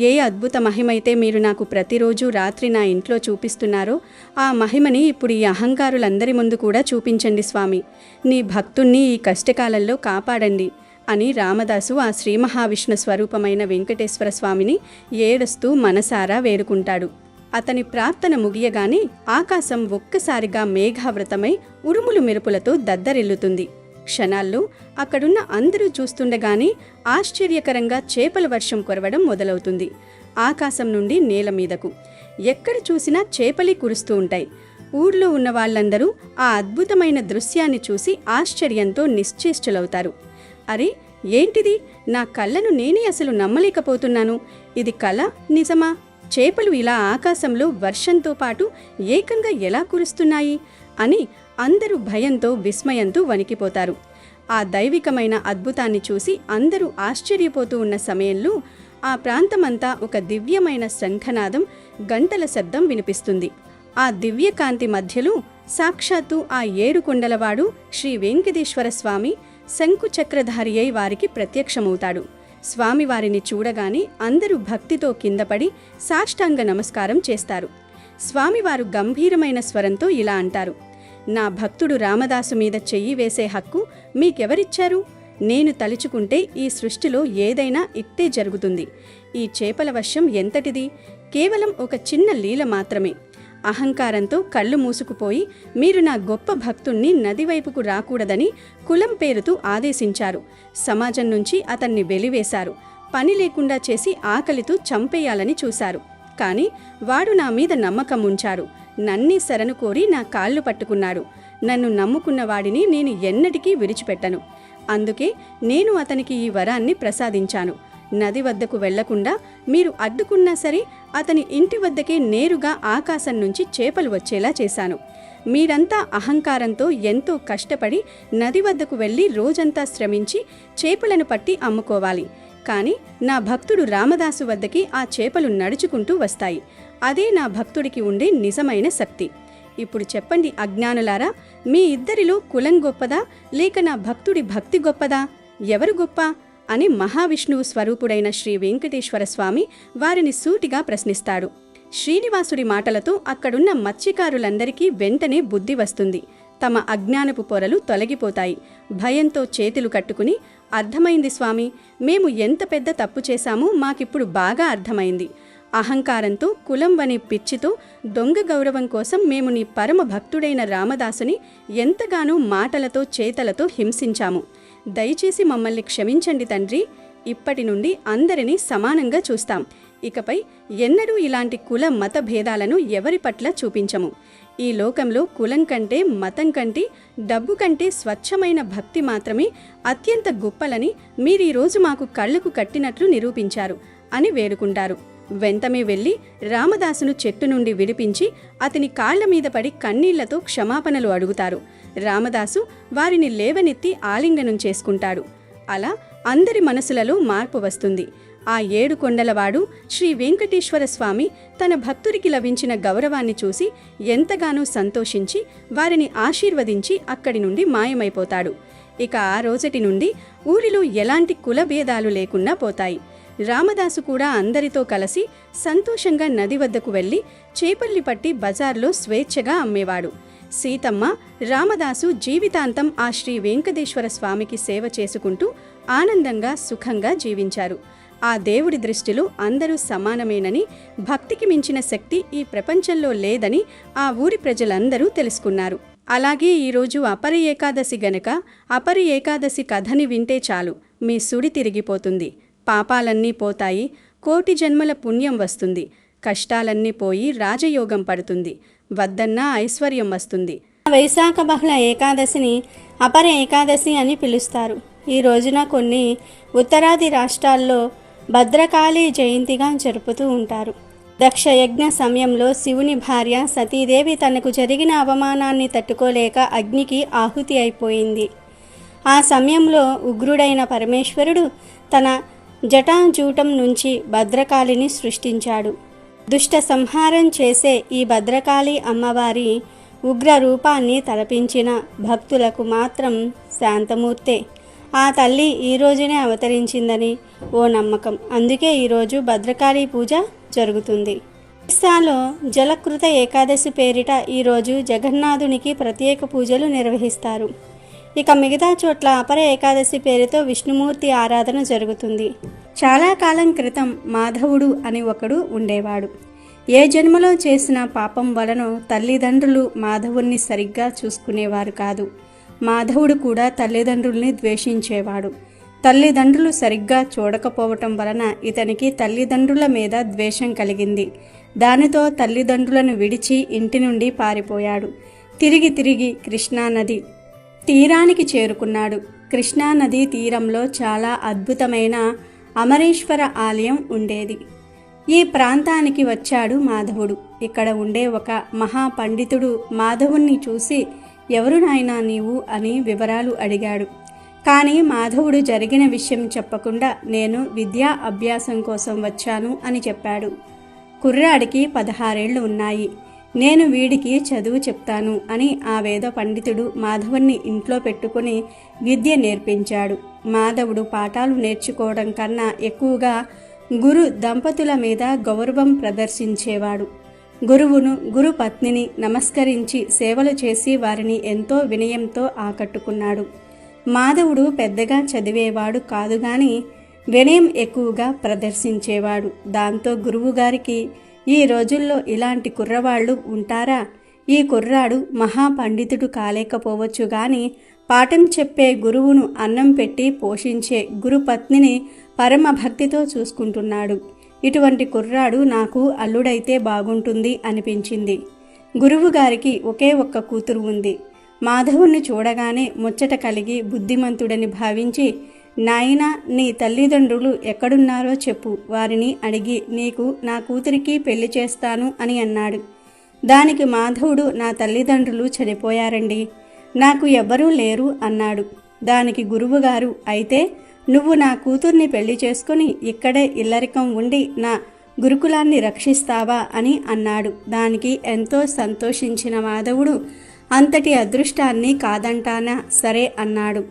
S2: ఏ అద్భుత మహిమైతే మీరు నాకు ప్రతిరోజు రాత్రి నా ఇంట్లో చూపిస్తున్నారో ఆ మహిమని ఇప్పుడు ఈ అహంకారులందరి ముందు కూడా చూపించండి స్వామి. నీ భక్తుణ్ణి ఈ కష్టకాలంలో కాపాడండి అని రామదాసు ఆ శ్రీ మహావిష్ణు స్వరూపమైన వెంకటేశ్వర స్వామిని ఏడుస్తూ మనసారా వేడుకుంటాడు. అతని ప్రార్థన ముగియగానే ఆకాశం ఒక్కసారిగా మేఘావృతమై ఉరుములు మెరుపులతో దద్దరిల్లుతుంది. క్షణాల్లో అక్కడున్న అందరూ చూస్తుండగానే ఆశ్చర్యకరంగా చేపల వర్షం కురవడం మొదలవుతుంది. ఆకాశం నుండి నేల మీదకు ఎక్కడ చూసినా చేపలే కురుస్తూ ఉంటాయి. ఊర్లో ఉన్న వాళ్ళందరూ ఆ అద్భుతమైన దృశ్యాన్ని చూసి ఆశ్చర్యంతో నిశ్చేష్టులవుతారు. అరే, ఏంటిది? నా కళ్ళను నేనే అసలు నమ్మలేకపోతున్నాను. ఇది కళ, నిజమా? చేపలు ఇలా ఆకాశంలో వర్షంతో పాటు ఏకంగా ఎలా కురుస్తున్నాయి అని అందరూ భయంతో, విస్మయంతో వణికిపోతారు. ఆ దైవికమైన అద్భుతాన్ని చూసి అందరూ ఆశ్చర్యపోతూ ఉన్న సమయంలో ఆ ప్రాంతమంతా ఒక దివ్యమైన శంఖనాదం, గంటల శబ్దం వినిపిస్తుంది. ఆ దివ్యకాంతి మధ్యలో సాక్షాత్తు ఆ 7 కొండలవాడు శ్రీ వెంకటేశ్వర స్వామి శంకుచక్రధారి అయి వారికి ప్రత్యక్షమవుతాడు. స్వామివారిని చూడగానే అందరూ భక్తితో కిందపడి సాష్టాంగ నమస్కారం చేస్తారు. స్వామివారు గంభీరమైన స్వరంతో ఇలా అంటారు: నా భక్తుడు రామదాసు మీద చెయ్యి వేసే హక్కు మీకెవరిచ్చారు? నేను తలుచుకుంటే ఈ సృష్టిలో ఏదైనా ఇట్టే జరుగుతుంది. ఈ చేపల వశం ఎంతటిది? కేవలం ఒక చిన్న లీల మాత్రమే. అహంకారంతో కళ్ళు మూసుకుపోయి మీరు నా గొప్ప భక్తుణ్ణి నది వైపుకు రాకూడదని కులం పేరుతో ఆదేశించారు. సమాజం నుంచి అతన్ని వెలివేశారు. పని లేకుండా చేసి ఆకలితో చంపేయాలని చూశారు. కానీ వాడు నా మీద నమ్మకం ఉంచాడు. నన్నే శరణు కోరి నా కాళ్ళు పట్టుకున్నాడు. నన్ను నమ్ముకున్న వాడిని నేను ఎన్నటికీ విడిచిపెట్టను. అందుకే నేను అతనికి ఈ వరాన్ని ప్రసాదించాను. నది వద్దకు వెళ్లకుండా మీరు అడ్డుకున్నా సరే అతని ఇంటి వద్దకే నేరుగా ఆకాశం నుంచి చేపలు వచ్చేలా చేశాను. మీరంతా అహంకారంతో ఎంతో కష్టపడి నది వద్దకు వెళ్ళి రోజంతా శ్రమించి చేపలను పట్టి అమ్ముకోవాలి. కానీ నా భక్తుడు రామదాసు వద్దకి ఆ చేపలు నడుచుకుంటూ వస్తాయి. అదే నా భక్తుడికి ఉండే నిజమైన శక్తి. ఇప్పుడు చెప్పండి అజ్ఞానులారా, మీ ఇద్దరిలో కులం గొప్పదా లేక నా భక్తుడి భక్తి గొప్పదా? ఎవరు గొప్ప అని మహావిష్ణువు స్వరూపుడైన శ్రీ వెంకటేశ్వర స్వామి వారిని సూటిగా ప్రశ్నిస్తాడు. శ్రీనివాసుడి మాటలతో అక్కడున్న మత్స్యకారులందరికీ వెంటనే బుద్ధి వస్తుంది. తమ అజ్ఞానపు పొరలు తొలగిపోతాయి. భయంతో చేతులు కట్టుకుని, అర్థమైంది స్వామి, మేము ఎంత పెద్ద తప్పు చేశామో మాకిప్పుడు బాగా అర్థమైంది. అహంకారంతో, కులం అనే పిచ్చితో, దొంగ గౌరవం కోసం మేము నీ పరమ భక్తుడైన రామదాసుని ఎంతగానో మాటలతో చేతలతో హింసించాము. దయచేసి మమ్మల్ని క్షమించండి తండ్రి. ఇప్పటి నుండి అందరినీ సమానంగా చూస్తాం. ఇకపై ఎన్నడూ ఇలాంటి కుల మత భేదాలను ఎవరి పట్ల చూపించము. ఈ లోకంలో కులం కంటే, మతం కంటే, డబ్బు కంటే స్వచ్ఛమైన భక్తి మాత్రమే అత్యంత గొప్పలని మీరీరోజు మాకు కళ్ళకు కట్టినట్లు నిరూపించారు అని వేడుకుంటారు. వెంటనే వెళ్లి రామదాసును చెట్టు నుండి విడిపించి అతని కాళ్ల మీద పడి కన్నీళ్లతో క్షమాపణలు అడుగుతారు. రామదాసు వారిని లేవనెత్తి ఆలింగనం చేసుకుంటాడు. అలా అందరి మనసులలో మార్పు వస్తుంది. ఆ 7 కొండలవాడు శ్రీ వెంకటేశ్వర స్వామి తన భక్తుడికి లభించిన గౌరవాన్ని చూసి ఎంతగానో సంతోషించి వారిని ఆశీర్వదించి అక్కడి నుండి మాయమైపోతాడు. ఇక ఆ రోజటి నుండి ఊరిలో ఎలాంటి కులభేదాలు లేకుండా పోతాయి. రామదాసు కూడా అందరితో కలిసి సంతోషంగా నది వద్దకు వెళ్లి చేపల్ని పట్టి బజార్లో స్వేచ్ఛగా అమ్మేవాడు. సీతమ్మ, రామదాసు జీవితాంతం ఆ శ్రీ వెంకటేశ్వర స్వామికి సేవ చేసుకుంటూ ఆనందంగా సుఖంగా జీవించారు. ఆ దేవుడి దృష్టిలో అందరూ సమానమేనని, భక్తికి మించిన శక్తి ఈ ప్రపంచంలో లేదని ఆ ఊరి ప్రజలందరూ తెలుసుకున్నారు. అలాగే ఈరోజు అపర ఏకాదశి గనక అపర ఏకాదశి కథని వింటే చాలు మీ సుడి తిరిగిపోతుంది. పాపాలన్నీ పోతాయి. కోటి జన్మల పుణ్యం వస్తుంది. కష్టాలన్నీ పోయి రాజయోగం పడుతుంది. వద్దన్నా ఐశ్వర్యం వస్తుంది.
S3: వైశాఖ బహుళ ఏకాదశిని అపర ఏకాదశి అని పిలుస్తారు. ఈ రోజున కొన్ని ఉత్తరాది రాష్ట్రాల్లో భద్రకాళి జయంతిగా జరుపుతూ ఉంటారు. దక్షయజ్ఞ సమయంలో శివుని భార్య సతీదేవి తనకు జరిగిన అవమానాన్ని తట్టుకోలేక అగ్నికి ఆహుతి అయిపోయింది. ఆ సమయంలో ఉగ్రుడైన పరమేశ్వరుడు తన జటాజూటం నుంచి భద్రకాళిని సృష్టించాడు. దుష్ట సంహారం చేసే ఈ భద్రకాళి అమ్మవారి ఉగ్ర రూపాన్ని తలపించిన భక్తులకు మాత్రం శాంతమూర్తే. ఆ తల్లి ఈ రోజునే అవతరించిందని ఓ నమ్మకం. అందుకే ఈరోజు భద్రకాళి పూజ జరుగుతుంది. ఒరిస్సాలో జలకృత ఏకాదశి పేరిట ఈరోజు జగన్నాథునికి ప్రత్యేక పూజలు నిర్వహిస్తారు. ఇక మిగతా చోట్ల అపర ఏకాదశి పేరుతో విష్ణుమూర్తి ఆరాధన జరుగుతుంది. చాలా కాలం క్రితం మాధవుడు అని ఒకడు ఉండేవాడు. ఏ జన్మలో చేసిన పాపం వలన తల్లిదండ్రులు మాధవుణ్ణి సరిగ్గా చూసుకునేవారు కాదు. మాధవుడు కూడా తల్లిదండ్రుల్ని ద్వేషించేవాడు. తల్లిదండ్రులు సరిగ్గా చూడకపోవటం వలన ఇతనికి తల్లిదండ్రుల మీద ద్వేషం కలిగింది. దానితో తల్లిదండ్రులను విడిచి ఇంటి నుండి పారిపోయాడు. తిరిగి కృష్ణానది తీరానికి చేరుకున్నాడు. కృష్ణానది తీరంలో చాలా అద్భుతమైన అమరేశ్వర ఆలయం ఉండేది. ఈ ప్రాంతానికి వచ్చాడు మాధవుడు. ఇక్కడ ఉండే ఒక మహాపండితుడు మాధవుణ్ణి చూసి, ఎవరు నాయనా నీవు అని వివరాలు అడిగాడు.
S2: కానీ మాధవుడు జరిగిన విషయం చెప్పకుండా నేను విద్యా అభ్యాసం కోసం వచ్చాను అని చెప్పాడు. కుర్రాడికి 16 ఏళ్లు ఉన్నాయి, నేను వీడికి చదువు చెప్తాను అని ఆ వేద పండితుడు మాధవుణ్ణి ఇంట్లో పెట్టుకుని విద్య నేర్పించాడు. మాధవుడు పాఠాలు నేర్చుకోవడం కన్నా ఎక్కువగా గురు దంపతుల మీద గౌరవం ప్రదర్శించేవాడు. గురువును, గురు పత్నిని నమస్కరించి సేవలు చేసి వారిని ఎంతో వినయంతో ఆకట్టుకున్నాడు. మాధవుడు పెద్దగా చదివేవాడు కాదు గాని వినయం ఎక్కువగా ప్రదర్శించేవాడు. దాంతో గురువుగారికి ఈ రోజుల్లో ఇలాంటి కుర్రవాళ్ళు ఉంటారా? ఈ కుర్రాడు మహాపండితుడు కాలేకపోవచ్చు గాని పాఠం చెప్పే గురువును అన్నం పెట్టి పోషించే గురుపత్నిని పరమ భక్తితో చూసుకుంటున్నాడు. ఇటువంటి కుర్రాడు నాకు అల్లుడైతే బాగుంటుంది అనిపించింది. గురువుగారికి ఒకే ఒక్క కూతురు ఉంది. మాధవుణ్ణి చూడగానే ముచ్చట కలిగి బుద్ధిమంతుడని భావించి, నాయనా, నీ తల్లిదండ్రులు ఎక్కడున్నారో చెప్పు, వారిని అడిగి నీకు నా కూతురికి పెళ్లి చేస్తాను అని అన్నాడు. దానికి మాధవుడు, నా తల్లిదండ్రులు చనిపోయారండి, నాకు ఎవ్వరూ లేరు అన్నాడు. దానికి గురువుగారు, అయితే నువ్వు నా కూతుర్ని పెళ్లి చేసుకుని ఇక్కడే ఇల్లరికం ఉండి నా గురుకులాన్ని రక్షిస్తావా అని అన్నాడు. దానికి ఎంతో సంతోషించిన మాధవుడు, అంతటి అదృష్టాన్ని కాదంటానా, సరే అన్నాడు.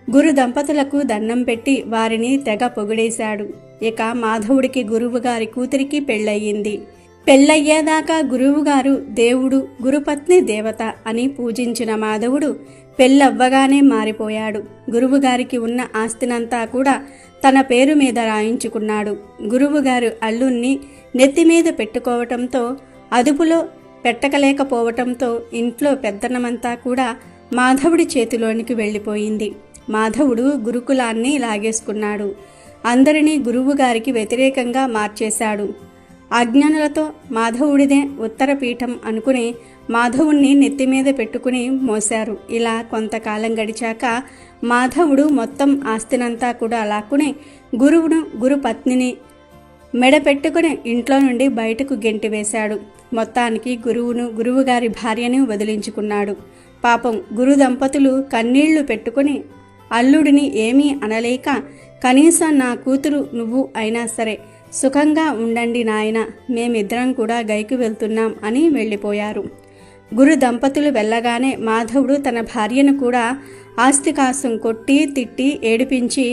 S2: గురు దంపతులకు దండం పెట్టి వారిని తెగ పొగిడేశాడు. ఇక మాధవుడికి గురువుగారి కూతురికి పెళ్ళయ్యింది. పెళ్ళయ్యేదాకా గురువుగారు దేవుడు, గురుపత్ని దేవత అని పూజించిన మాధవుడు పెళ్ళవ్వగానే మారిపోయాడు. గురువుగారికి ఉన్న ఆస్తినంతా కూడా తన పేరు మీద రాయించుకున్నాడు. గురువుగారు అల్లుణ్ణి నెత్తిమీద పెట్టుకోవటంతో, అదుపులో పెట్టకలేకపోవటంతో ఇంట్లో పెద్దనమంతా కూడా మాధవుడి చేతిలోనికి వెళ్ళిపోయింది. మాధవుడు గురుకులాన్ని లాగేసుకున్నాడు. అందరినీ గురువుగారికి వ్యతిరేకంగా మార్చేశాడు. అజ్ఞానులతో మాధవుడిదే ఉత్తరపీఠం అనుకుని మాధవుణ్ణి నెత్తిమీద పెట్టుకుని మోశారు. ఇలా కొంతకాలం గడిచాక మాధవుడు మొత్తం ఆస్తినంతా కూడా లాక్కుని గురువును, గురుపత్నిని మెడపెట్టుకుని ఇంట్లో నుండి బయటకు గెంటివేశాడు. మొత్తానికి గురువును, గురువుగారి భార్యను వదిలించుకున్నాడు. పాపం గురు దంపతులు కన్నీళ్లు పెట్టుకుని అల్లుడిని ఏమీ అనలేక, కనీసం నా కూతురు నువ్వు అయినా సరే సుఖంగా ఉండండి నాయన, మేమిద్దరం కూడా గైకి వెళ్తున్నాం అని వెళ్ళిపోయారు. గురు దంపతులు వెళ్ళగానే మాధవుడు తన భార్యను కూడా ఆస్తి కాసం కొట్టి తిట్టి ఏడిపించి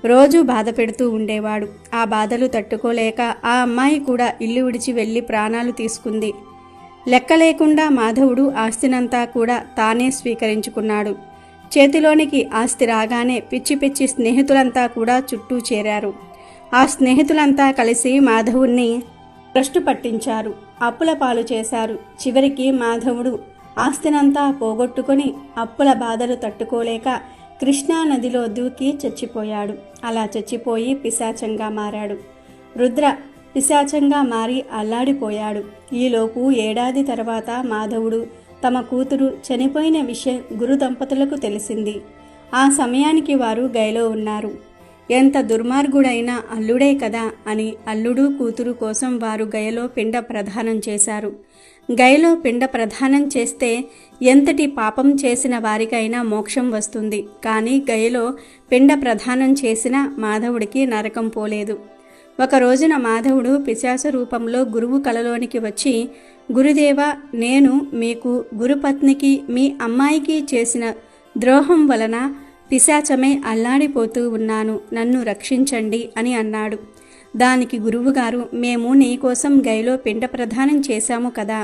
S2: రోజు బాధ పెడుతూ ఉండేవాడు. ఆ బాధలు తట్టుకోలేక ఆ అమ్మాయి కూడా ఇల్లు విడిచి వెళ్ళి ప్రాణాలు తీసుకుంది. లెక్క లేకుండా మాధవుడు ఆస్తినంతా కూడా తానే స్వీకరించుకున్నాడు. చేతిలోనికి ఆస్తి రాగానే పిచ్చి పిచ్చి స్నేహితులంతా కూడా చుట్టూ చేరారు. ఆ స్నేహితులంతా కలిసి మాధవుణ్ణి భ్రష్టు పట్టించారు, అప్పుల పాలు చేశారు. చివరికి మాధవుడు ఆస్తినంతా పోగొట్టుకుని అప్పుల బాధలు తట్టుకోలేక కృష్ణా నదిలో దూకి చచ్చిపోయాడు. అలా చచ్చిపోయి పిశాచంగా మారాడు. రుద్ర పిశాచంగా మారి అల్లాడిపోయాడు. ఈలోపు ఏడాది తర్వాత మాధవుడు తమ కూతురు చనిపోయిన విషయం గురు దంపతులకు తెలిసింది. ఆ సమయానికి వారు గైలో ఉన్నారు. ఎంత దుర్మార్గుడైనా అల్లుడే కదా అని అల్లుడు కూతురు కోసం వారు గయలో పిండ ప్రదానం చేశారు. గయలో పిండ ప్రదానం చేస్తే ఎంతటి పాపం చేసిన వారికైనా మోక్షం వస్తుంది. కానీ గయలో పిండ ప్రదానం చేసిన మాధవుడికి నరకం పోలేదు. ఒక రోజున మాధవుడు పిశాచ రూపంలో గురువు కలలోనికి వచ్చి, గురుదేవా, నేను మీకు గురుపత్నికి మీ అమ్మాయికి చేసిన ద్రోహం వలన పిశాచమే అల్లాడిపోతూ ఉన్నాను, నన్ను రక్షించండి అని అన్నాడు. దానికి గురువుగారు, మేము నీకోసం గైలో పిండ ప్రదానం చేశాము కదా,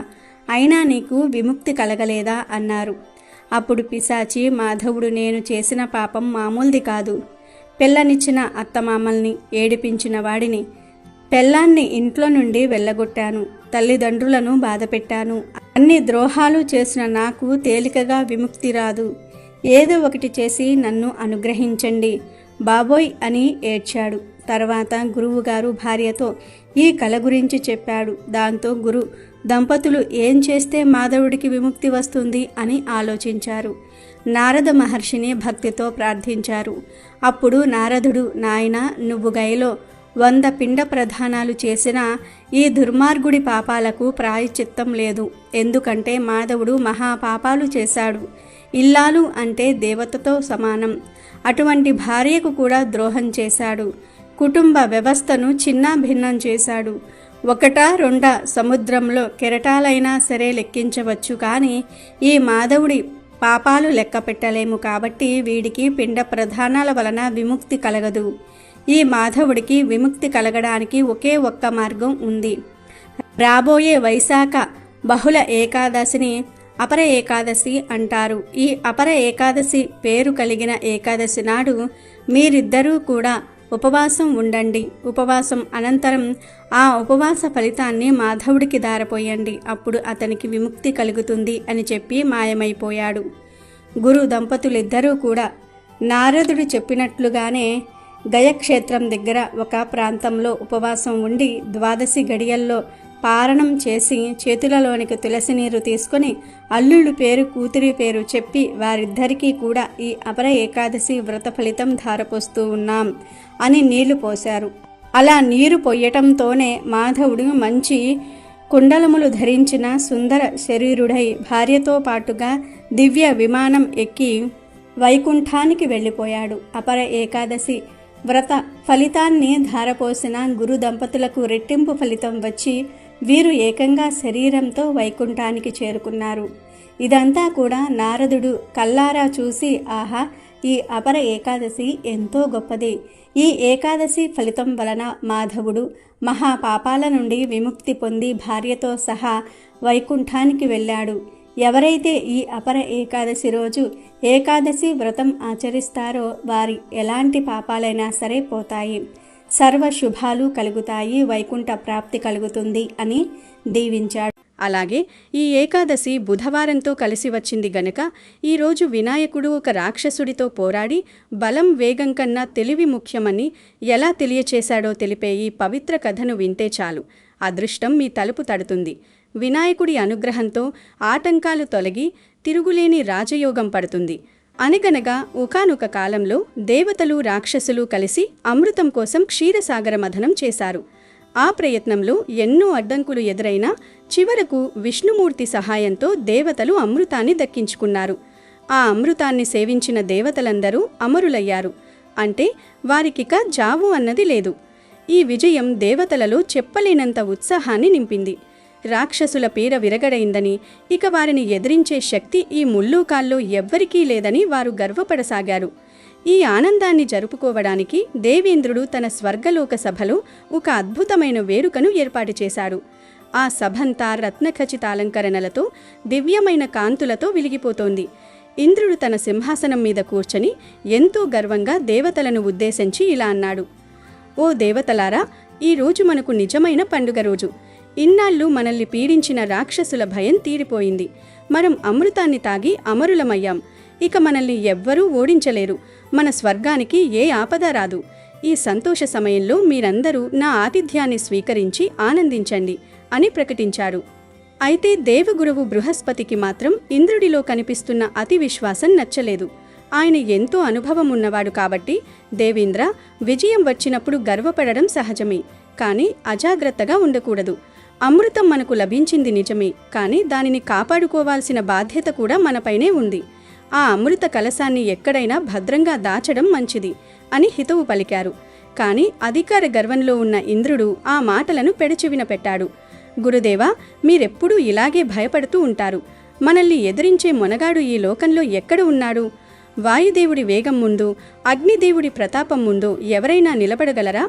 S2: అయినా నీకు విముక్తి కలగలేదా అన్నారు. అప్పుడు పిశాచి, మాధవుడు, నేను చేసిన పాపం మామూలుది కాదు. పిల్లనిచ్చిన అత్తమామల్ని ఏడిపించిన వాడిని, పెళ్ళాన్ని ఇంట్లో నుండి వెళ్ళగొట్టాను, తల్లిదండ్రులను బాధపెట్టాను, అన్ని ద్రోహాలు చేసిన నాకు తేలికగా విముక్తి రాదు. ఏదో ఒకటి చేసి నన్ను అనుగ్రహించండి బాబోయ్ అని ఏడ్చాడు. తర్వాత గురువుగారు భార్యతో ఈ కల గురించి చెప్పాడు. దాంతో గురు దంపతులు ఏం చేస్తే మాధవుడికి విముక్తి వస్తుంది అని ఆలోచించారు. నారద మహర్షిని భక్తితో ప్రార్థించారు. అప్పుడు నారదుడు, నాయనా, నువ్వు గైలో 100 పిండ ప్రదానాలు చేసినా ఈ దుర్మార్గుడి పాపాలకు ప్రాయశ్చిత్తం లేదు. ఎందుకంటే మాధవుడు మహాపాపాలు చేశాడు.
S3: ఇల్లాలు అంటే దేవతతో సమానం. అటువంటి భార్యకు కూడా ద్రోహం చేశాడు. కుటుంబ వ్యవస్థను చిన్నాభిన్నం చేశాడు. ఒకటా రెండా సముద్రంలో కెరటాలైనా సరే లెక్కించవచ్చు, కానీ ఈ మాధవుడి పాపాలు లెక్క పెట్టలేము. కాబట్టి వీడికి పిండ ప్రధానాల వలన విముక్తి కలగదు. ఈ మాధవుడికి విముక్తి కలగడానికి ఒకే ఒక్క మార్గం ఉంది. రాబోయే వైశాఖ బహుళ ఏకాదశిని అపర ఏకాదశి అంటారు. ఈ అపర ఏకాదశి పేరు కలిగిన ఏకాదశి నాడు మీరిద్దరూ కూడా ఉపవాసం ఉండండి. ఉపవాసం అనంతరం ఆ ఉపవాస ఫలితాన్ని మాధవుడికి దారపోయండి. అప్పుడు అతనికి విముక్తి కలుగుతుంది అని చెప్పి మాయమైపోయాడు. గురు దంపతులిద్దరూ కూడా నారదుడు చెప్పినట్లుగానే గయక్షేత్రం దగ్గర ఒక ప్రాంతంలో ఉపవాసం ఉండి ద్వాదశి గడియల్లో పారణం చేసి చేతులలోనికి తులసి నీరు తీసుకొని అల్లుళ్ళు పేరు కూతురి పేరు చెప్పి వారిద్దరికీ కూడా ఈ అపర ఏకాదశి వ్రత ఫలితం ధారపోస్తూ ఉన్నాం అని నీళ్లు పోశారు. అలా నీరు పొయ్యటంతోనే మాధవుడు మంచి కుండలములు ధరించిన సుందర శరీరుడై భార్యతో పాటుగా దివ్య విమానం ఎక్కి వైకుంఠానికి వెళ్ళిపోయాడు. అపర ఏకాదశి వ్రత ఫలితాన్ని ధారపోసిన గురు దంపతులకు రెట్టింపు ఫలితం వచ్చి వీరు ఏకంగా శరీరంతో వైకుంఠానికి చేరుకున్నారు. ఇదంతా కూడా నారదుడు కల్లారా చూసి, ఆహా, ఈ అపర ఏకాదశి ఎంతో గొప్పది. ఈ ఏకాదశి ఫలితం వలన మాధవుడు మహాపాపాల నుండి విముక్తి పొంది భార్యతో సహా వైకుంఠానికి వెళ్ళాడు. ఎవరైతే ఈ అపర ఏకాదశి రోజు ఏకాదశి వ్రతం ఆచరిస్తారో వారి ఎలాంటి పాపాలైనా సరే పోతాయి, సర్వ శుభాలు కలుగుతాయి, వైకుంఠ ప్రాప్తి కలుగుతుంది అని దీవించాడు.
S2: అలాగే ఈ ఏకాదశి బుధవారంతో కలిసి వచ్చింది గనక ఈరోజు వినాయకుడు ఒక రాక్షసుడితో పోరాడి బలం వేగం కన్నా తెలివి ముఖ్యమని ఎలా తెలియచేశాడో తెలిపే ఈ పవిత్ర కథను వింటే చాలు, అదృష్టం మీ తలుపు తడుతుంది. వినాయకుడి అనుగ్రహంతో ఆటంకాలు తొలగి తిరుగులేని రాజయోగం పడుతుంది. అనగనగా ఒకానొక కాలంలో దేవతలు రాక్షసులు కలిసి అమృతం కోసం క్షీరసాగర మథనం చేశారు. ఆ ప్రయత్నంలో ఎన్నో అడ్డంకులు ఎదురైనా చివరకు విష్ణుమూర్తి సహాయంతో దేవతలు అమృతాన్ని దక్కించుకున్నారు. ఆ అమృతాన్ని సేవించిన దేవతలందరూ అమరులయ్యారు. అంటే వారికిక జావు అన్నది లేదు. ఈ విజయం దేవతలలో చెప్పలేనంత ఉత్సాహాన్ని నింపింది. రాక్షసుల పీర విరగడైందని, ఇక వారిని ఎదిరించే శక్తి ఈ ముల్లూకాల్లో ఎవ్వరికీ లేదని వారు గర్వపడసాగారు. ఈ ఆనందాన్ని జరుపుకోవడానికి దేవేంద్రుడు తన స్వర్గలోక సభలో ఒక అద్భుతమైన వేడుకను ఏర్పాటు చేశాడు. ఆ సభంతా రత్నఖచిత అలంకరణలతో దివ్యమైన కాంతులతో వెలిగిపోతోంది. ఇంద్రుడు తన సింహాసనం మీద కూర్చొని ఎంతో గర్వంగా దేవతలను ఉద్దేశించి ఇలా అన్నాడు: ఓ దేవతలారా, ఈరోజు మనకు నిజమైన పండుగ రోజు. ఇన్నాళ్ళు మనల్ని పీడించిన రాక్షసుల భయం తీరిపోయింది. మనం అమృతాన్ని తాగి అమరులమయ్యాం. ఇక మనల్ని ఎవ్వరూ ఓడించలేరు. మన స్వర్గానికి ఏ ఆపద రాదు. ఈ సంతోష సమయంలో మీరందరూ నా ఆతిథ్యాన్ని స్వీకరించి ఆనందించండి అని ప్రకటించాడు. అయితే దేవగురువు బృహస్పతికి మాత్రం ఇంద్రుడిలో కనిపిస్తున్న అతి విశ్వాసం నచ్చలేదు. ఆయన ఎంతో అనుభవం ఉన్నవాడు కాబట్టి, దేవేంద్ర, విజయం వచ్చినప్పుడు గర్వపడడం సహజమే, కానీ అజాగ్రత్తగా ఉండకూడదు. అమృతం మనకు లభించింది నిజమే, కానీ దానిని కాపాడుకోవాల్సిన బాధ్యత కూడా మనపైనే ఉంది. ఆ అమృత కలశాన్ని ఎక్కడైనా భద్రంగా దాచడం మంచిది అని హితవు పలికారు. కానీ అధికార గర్వంలో ఉన్న ఇంద్రుడు ఆ మాటలను పెడచెవిన పెట్టాడు. గురుదేవా, మీరెప్పుడూ ఇలాగే భయపడుతూ ఉంటారు. మనల్ని ఎదిరించే మొనగాడు ఈ లోకంలో ఎక్కడ ఉన్నాడు? వాయుదేవుడి వేగం ముందు, అగ్నిదేవుడి ప్రతాపం ముందు ఎవరైనా నిలబడగలరా?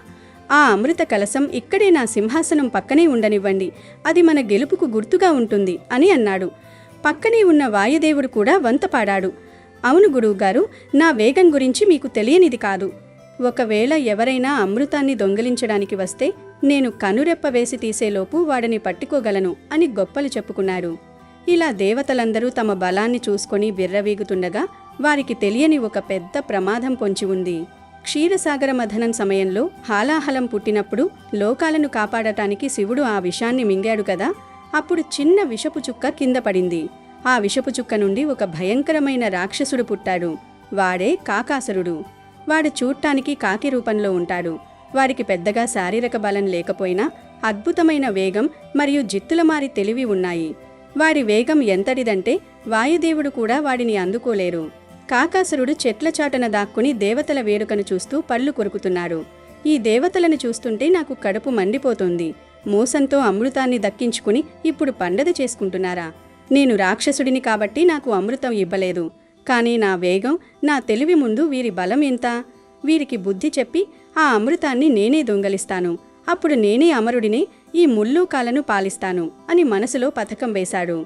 S2: ఆ అమృత కలశం ఇక్కడే నా సింహాసనం పక్కనే ఉండనివ్వండి, అది మన గెలుపుకు గుర్తుగా ఉంటుంది అని అన్నాడు. పక్కనే ఉన్న వాయుదేవుడు కూడా వంతపాడాడు. అవును గురువుగారు, నా వేగం గురించి మీకు తెలియనిది కాదు. ఒకవేళ ఎవరైనా అమృతాన్ని దొంగిలించడానికి వస్తే నేను కనురెప్ప వేసి తీసేలోపు వాడిని పట్టుకోగలను అని గొప్పలు చెప్పుకున్నాడు. ఇలా దేవతలందరూ తమ బలాన్ని చూసుకొని విర్రవీగుతుండగా వారికి తెలియని ఒక పెద్ద ప్రమాదం పొంచి ఉంది. క్షీరసాగర మథనం సమయంలో హాలాహలం పుట్టినప్పుడు లోకాలను కాపాడటానికి శివుడు ఆ విషాన్ని మింగాడు కదా. అప్పుడు చిన్న విషపు చుక్క కింద పడింది. ఆ విషపు చుక్క నుండి ఒక భయంకరమైన రాక్షసుడు పుట్టాడు. వాడే కాకాసురుడు. వాడు చూడటానికి కాకి రూపంలో ఉంటాడు. వారికి పెద్దగా శారీరక బలం లేకపోయినా అద్భుతమైన వేగం మరియు జిత్తులమారి తెలివి ఉన్నాయి. వాడి వేగం ఎంతటిదంటే వాయుదేవుడు కూడా వాడిని అందుకోలేరు. కాకాసురుడు చెట్ల చాటన దాక్కుని దేవతల వేడుకను చూస్తూ పళ్ళు కొరుకుతున్నాడు. ఈ దేవతలను చూస్తుంటే నాకు కడుపు మండిపోతుంది. మోసంతో అమృతాన్ని దక్కించుకుని ఇప్పుడు పండగ చేసుకుంటున్నారా? నేను రాక్షసుడిని కాబట్టి నాకు అమృతం ఇవ్వలేదు. కానీ నా వేగం, నా తెలివి ముందు వీరి బలం ఎంత? వీరికి బుద్ధి చెప్పి ఆ అమృతాన్ని నేనే దొంగలిస్తాను. అప్పుడు నేనే అమరుడిని, ఈ ముల్లూకాలను పాలిస్తాను అని మనసులో పథకం వేశాడు.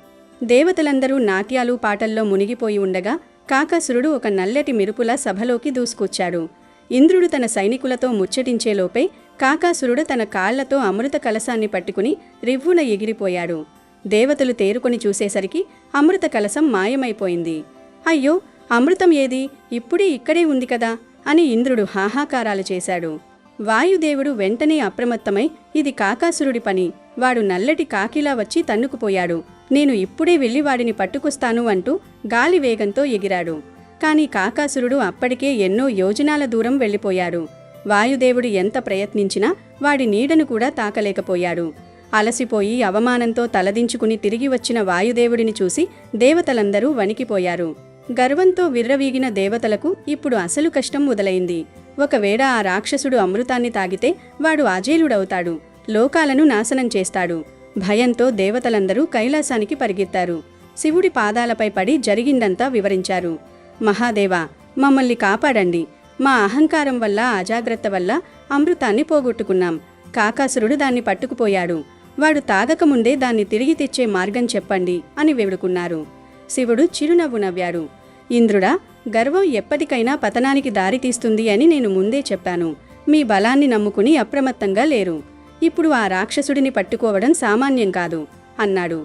S2: దేవతలందరూ నాట్యాలు పాటల్లో మునిగిపోయి ఉండగా కాకాసురుడు ఒక నల్లటి మెరుపులా సభలోకి దూసుకొచ్చాడు. ఇంద్రుడు తన సైనికులతో ముచ్చటించేలోపే కాకాసురుడు తన కాళ్లతో అమృత కలశాన్ని పట్టుకుని రివ్వున ఎగిరిపోయాడు. దేవతలు తేరుకొని చూసేసరికి అమృత కలశం మాయమైపోయింది. అయ్యో, అమృతం ఏది? ఇప్పుడే ఇక్కడే ఉంది కదా అని ఇంద్రుడు హాహాకారాలు చేశాడు. వాయుదేవుడు వెంటనే అప్రమత్తమై, ఇది కాకాసురుడి పని, వాడు నల్లటి కాకిలా వచ్చి తన్నుకుపోయాడు, నేను ఇప్పుడే వెళ్ళి వాడిని పట్టుకొస్తాను అంటూ గాలి వేగంతో ఎగిరాడు. కాని కాకాసురుడు అప్పటికే ఎన్నో యోజనాల దూరం వెళ్ళిపోయాడు. వాయుదేవుడు ఎంత ప్రయత్నించినా వాడి నీడను కూడా తాకలేకపోయాడు. అలసిపోయి అవమానంతో తలదించుకుని తిరిగి వచ్చిన వాయుదేవుడిని చూసి దేవతలందరూ వణికిపోయారు. గర్వంతో విర్రవీగిన దేవతలకు ఇప్పుడు అసలు కష్టం మొదలైంది. ఒకవేళ ఆ రాక్షసుడు అమృతాన్ని తాగితే వాడు అజేయుడవుతాడు, లోకాలను నాశనం చేస్తాడు. భయంతో దేవతలందరూ కైలాసానికి పరిగెత్తారు. శివుడి పాదాలపై పడి జరిగిందంతా వివరించారు. మహాదేవా, మమ్మల్ని కాపాడండి. మా అహంకారం వల్ల, అజాగ్రత్త వల్ల అమృతాన్ని పోగొట్టుకున్నాం. కాకాసురుడు దాన్ని పట్టుకుపోయాడు. వాడు తాగకముందే దాన్ని తిరిగి తెచ్చే మార్గం చెప్పండి అని వేడుకున్నారు. శివుడు చిరునవ్వు నవ్వాడు. ఇంద్రుడా, గర్వం ఎప్పటికైనా పతనానికి దారితీస్తుంది అని నేను ముందే చెప్పాను. మీ బలాన్ని నమ్ముకుని అప్రమత్తంగా లేరు. ఇప్పుడు ఆ రాక్షసుడిని పట్టుకోవడం సామాన్యం కాదు అన్నాడు.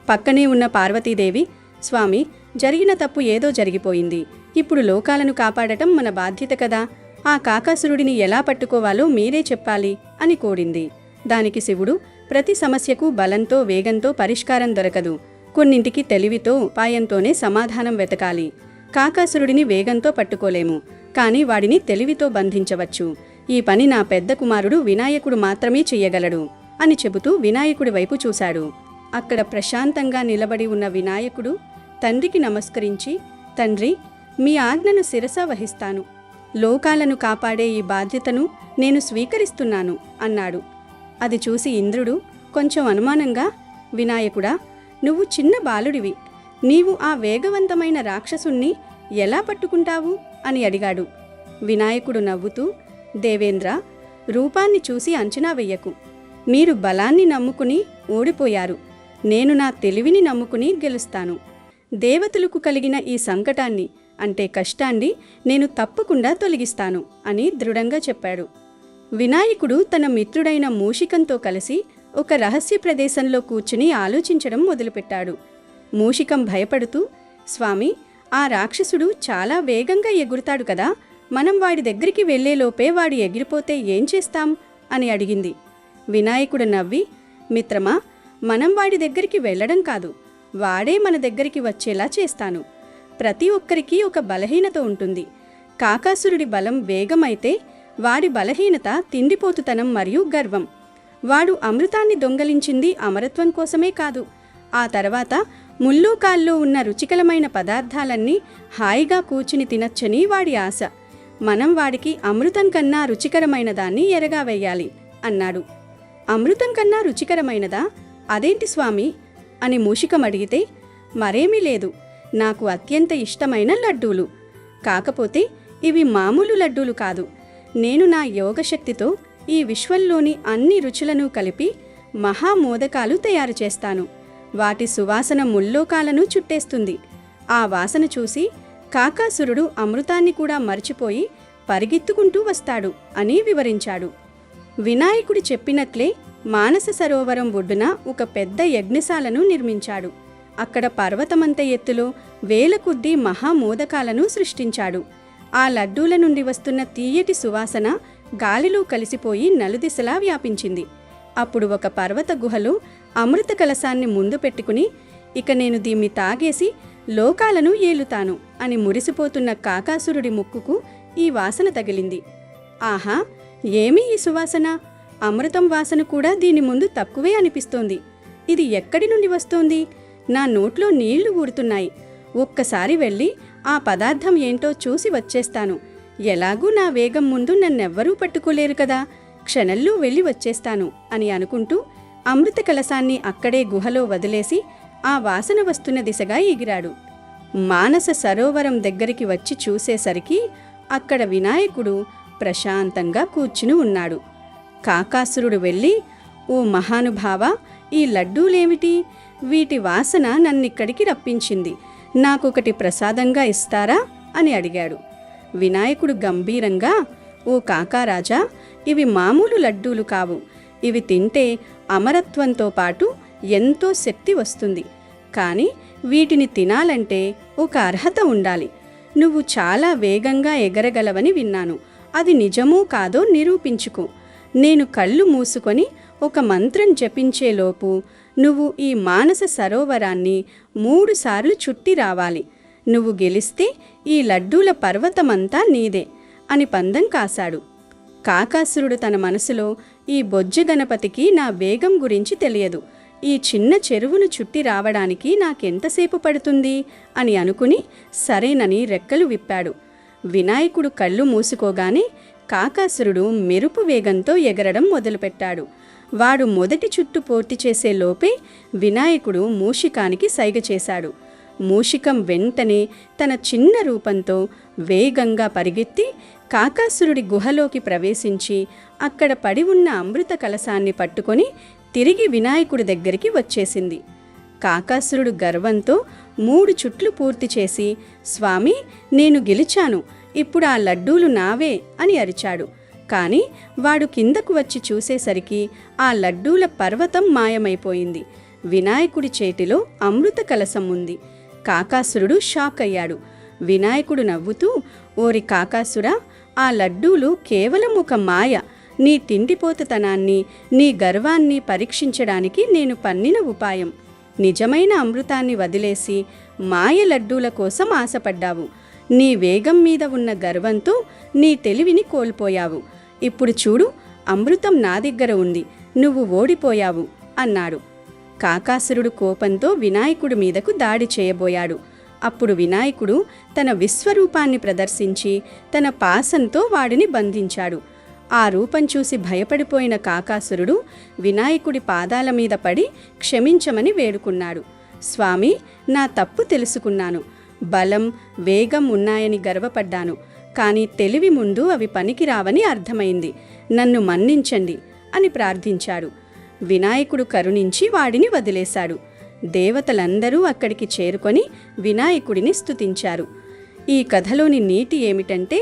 S2: పక్కనే ఉన్న పార్వతీదేవి, స్వామి, జరిగిన తప్పు ఏదో జరిగిపోయింది. ఇప్పుడు లోకాలను కాపాడటం మన బాధ్యత కదా. ఆ కాకాసురుడిని ఎలా పట్టుకోవాలో మీరే చెప్పాలి అని కోరింది. దానికి శివుడు, ప్రతి సమస్యకు బలంతో, వేగంతో పరిష్కారం దొరకదు. కొన్నింటికి తెలివితో, ఉపాయంతోనే సమాధానం వెతకాలి. కాకాసురుడిని వేగంతో పట్టుకోలేము, కానీ వాడిని తెలివితో బంధించవచ్చు. ఈ పని నా పెద్ద కుమారుడు వినాయకుడు మాత్రమే చెయ్యగలడు అని చెబుతూ వినాయకుడి వైపు చూశాడు. అక్కడ ప్రశాంతంగా నిలబడి ఉన్న వినాయకుడు తండ్రికి నమస్కరించి, తండ్రి, మీ ఆజ్ఞను శిరస వహిస్తాను. లోకాలను కాపాడే ఈ బాధ్యతను నేను స్వీకరిస్తున్నాను అన్నాడు. అది చూసి ఇంద్రుడు కొంచెం అనుమానంగా, వినాయకుడా, నువ్వు చిన్న బాలుడివి, నీవు ఆ వేగవంతమైన రాక్షసుణ్ణి ఎలా పట్టుకుంటావు అని అడిగాడు. వినాయకుడు నవ్వుతూ, దేవేంద్ర, రూపాన్ని చూసి అంచనా వెయ్యకు. మీరు బలాన్ని నమ్ముకుని ఓడిపోయారు. నేను నా తెలివిని నమ్ముకుని గెలుస్తాను. దేవతలకు కలిగిన ఈ సంకటాన్ని, అంటే కష్టాన్ని నేను తప్పకుండా తొలగిస్తాను అని దృఢంగా చెప్పాడు. వినాయకుడు తన మిత్రుడైన మూషికంతో కలిసి ఒక రహస్య ప్రదేశంలో కూర్చుని ఆలోచించడం మొదలుపెట్టాడు. మూషికం భయపడుతూ, స్వామి, ఆ రాక్షసుడు చాలా వేగంగా ఎగురుతాడు కదా, మనం వాడి దగ్గరికి వెళ్లేలోపే వాడు ఎగిరిపోతే ఏం చేస్తాం అని అడిగింది. వినాయకుడు నవ్వి, మిత్రమా, మనం వాడి దగ్గరికి వెళ్ళడం కాదు, వాడే మన దగ్గరికి వచ్చేలా చేస్తాను. ప్రతి ఒక్కరికి ఒక బలహీనత ఉంటుంది. కాకాసురుడి బలం వేగమైతే వాడి బలహీనత తిండిపోతుతనం మరియు గర్వం. వాడు అమృతాన్ని దొంగలించింది అమరత్వం కోసమే కాదు, ఆ తర్వాత ముల్లూకాల్లో ఉన్న రుచికరమైన పదార్థాలన్నీ హాయిగా కూర్చుని తినచ్చని వాడి ఆశ. మనం వాడికి అమృతం కన్నా రుచికరమైన దాన్ని ఎరగా వెయ్యాలి అన్నాడు. అమృతం కన్నా రుచికరమైనదా? అదేంటి స్వామి అని మూషికం అడిగితే, మరేమీ లేదు, నాకు అత్యంత ఇష్టమైన లడ్డూలు. కాకపోతే ఇవి మామూలు లడ్డూలు కాదు. నేను నా యోగశక్తితో ఈ విశ్వంలోని అన్ని రుచులను కలిపి మహామోదకాలు తయారు చేస్తాను. వాటి సువాసన ముల్లోకాలను చుట్టేస్తుంది. ఆ వాసన చూసి కాకాసురుడు అమృతాన్ని కూడా మర్చిపోయి పరిగెత్తుకుంటూ వస్తాడు అని వివరించాడు. వినాయకుడు చెప్పినట్లే మానస సరోవరం ఒడ్డున ఒక పెద్ద యజ్ఞశాలను నిర్మించాడు. అక్కడ పర్వతమంత ఎత్తులో వేల కొద్దీ మహామోదకాలను సృష్టించాడు. ఆ లడ్డూల నుండి వస్తున్న తీయటి సువాసన గాలిలో కలిసిపోయి నలుదిశలా వ్యాపించింది. అప్పుడు ఒక పర్వత గుహలో అమృత కలశాన్ని ముందు పెట్టుకుని, ఇక నేను దీన్ని తాగేసి లోకాలను ఏలుతాను అని మురిసిపోతున్న కాకాసురుడి ముక్కుకు ఈ వాసన తగిలింది. ఆహా, ఏమీ ఈ సువాసన! అమృతం వాసన కూడా దీని ముందు తక్కువే అనిపిస్తోంది. ఇది ఎక్కడి నుండి వస్తోంది? నా నోట్లో నీళ్లు ఊరుతున్నాయి. ఒక్కసారి వెళ్ళి ఆ పదార్థం ఏంటో చూసి వచ్చేస్తాను. ఎలాగూ నా వేగం ముందు నన్నెవ్వరూ పట్టుకోలేరు కదా, క్షణంలో వెళ్ళి వచ్చేస్తాను అని అనుకుంటూ అమృత కలశాన్ని అక్కడే గుహలో వదిలేసి ఆ వాసన వస్తున్న దిశగా ఎగిరాడు. మానస సరోవరం దగ్గరికి వచ్చి చూసేసరికి అక్కడ వినాయకుడు ప్రశాంతంగా కూర్చుని ఉన్నాడు. కాకాసురుడు వెళ్ళి, ఓ మహానుభావా, ఈ లడ్డూలేమిటి? వీటి వాసన నన్నిక్కడికి రప్పించింది. నాకొకటి ప్రసాదంగా ఇస్తారా అని అడిగాడు. వినాయకుడు గంభీరంగా, ఓ కాకారాజా, ఇవి మామూలు లడ్డూలు కావు. ఇవి తింటే అమరత్వంతో పాటు ఎంతో శక్తి వస్తుంది. కానీ వీటిని తినాలంటే ఒక అర్హత ఉండాలి. నువ్వు చాలా వేగంగా ఎగరగలవని విన్నాను. అది నిజమో కాదో నిరూపించుకో. నేను కళ్ళు మూసుకొని ఒక మంత్రం జపించేలోపు నువ్వు ఈ మానస సరోవరాన్ని 3 సార్లు చుట్టి రావాలి. నువ్వు గెలిస్తే ఈ లడ్డూల పర్వతమంతా నీదే అని పందెం కాశాడు. కాకాసురుడు తన మనసులో, ఈ బొజ్జ గణపతికి నా వేగం గురించి తెలియదు. ఈ చిన్న చెరువును చుట్టి రావడానికి నాకెంతసేపు పడుతుంది అని అనుకుని సరేనని రెక్కలు విప్పాడు. వినాయకుడు కళ్ళు మూసుకోగానే కాకాసురుడు మెరుపు వేగంతో ఎగరడం మొదలుపెట్టాడు. వాడు మొదటి చుట్టు పూర్తి చేసే లోపే వినాయకుడు మూషికానికి సైగ చేశాడు. మూషికం వెంటనే తన చిన్న రూపంతో వేగంగా పరిగెత్తి కాకాసురుడి గుహలోకి ప్రవేశించి అక్కడ పడి ఉన్న అమృత కలశాన్ని పట్టుకొని తిరిగి వినాయకుడి దగ్గరికి వచ్చేసింది. కాకాసురుడు గర్వంతో 3 చుట్లు పూర్తి చేసి, స్వామి, నేను గెలిచాను, ఇప్పుడు ఆ లడ్డూలు నావే అని అరిచాడు. కాని వాడు కిందకు వచ్చి చూసేసరికి ఆ లడ్డూల పర్వతం మాయమైపోయింది. వినాయకుడి చేతిలో అమృత కలశం ఉంది. కాకాసురుడు షాక్ అయ్యాడు. వినాయకుడు నవ్వుతూ, ఓరి కాకాసురా, ఆ లడ్డూలు కేవలం ఒక మాయ. నీ తిండిపోతుతనాన్ని, నీ గర్వాన్ని పరీక్షించడానికి నేను పన్నిన ఉపాయం. నిజమైన అమృతాన్ని వదిలేసి మాయ లడ్డూల కోసం ఆశపడ్డావు. నీ వేగం మీద ఉన్న గర్వంతో నీ తెలివిని కోల్పోయావు. ఇప్పుడు చూడు, అమృతం నా దగ్గర ఉంది, నువ్వు ఓడిపోయావు అన్నాడు. కాకాసురుడు కోపంతో వినాయకుడి మీదకు దాడి చేయబోయాడు. అప్పుడు వినాయకుడు తన విశ్వరూపాన్ని ప్రదర్శించి తన పాశంతో వాడిని బంధించాడు. ఆ రూపం చూసి భయపడిపోయిన కాకాసురుడు వినాయకుడి పాదాల మీద పడి క్షమించమని వేడుకున్నాడు. స్వామి, నా తప్పు తెలుసుకున్నాను. బలం, వేగం ఉన్నాయని గర్వపడ్డాను. కానీ తెలివి ముందు అవి పనికిరావని అర్థమైంది. నన్ను మన్నించండి అని ప్రార్థించాడు. వినాయకుడు కరుణించి వాడిని వదిలేశాడు. దేవతలందరూ అక్కడికి చేరుకొని వినాయకుడిని స్తుతించారు. ఈ కథలోని నీతి ఏమిటంటే,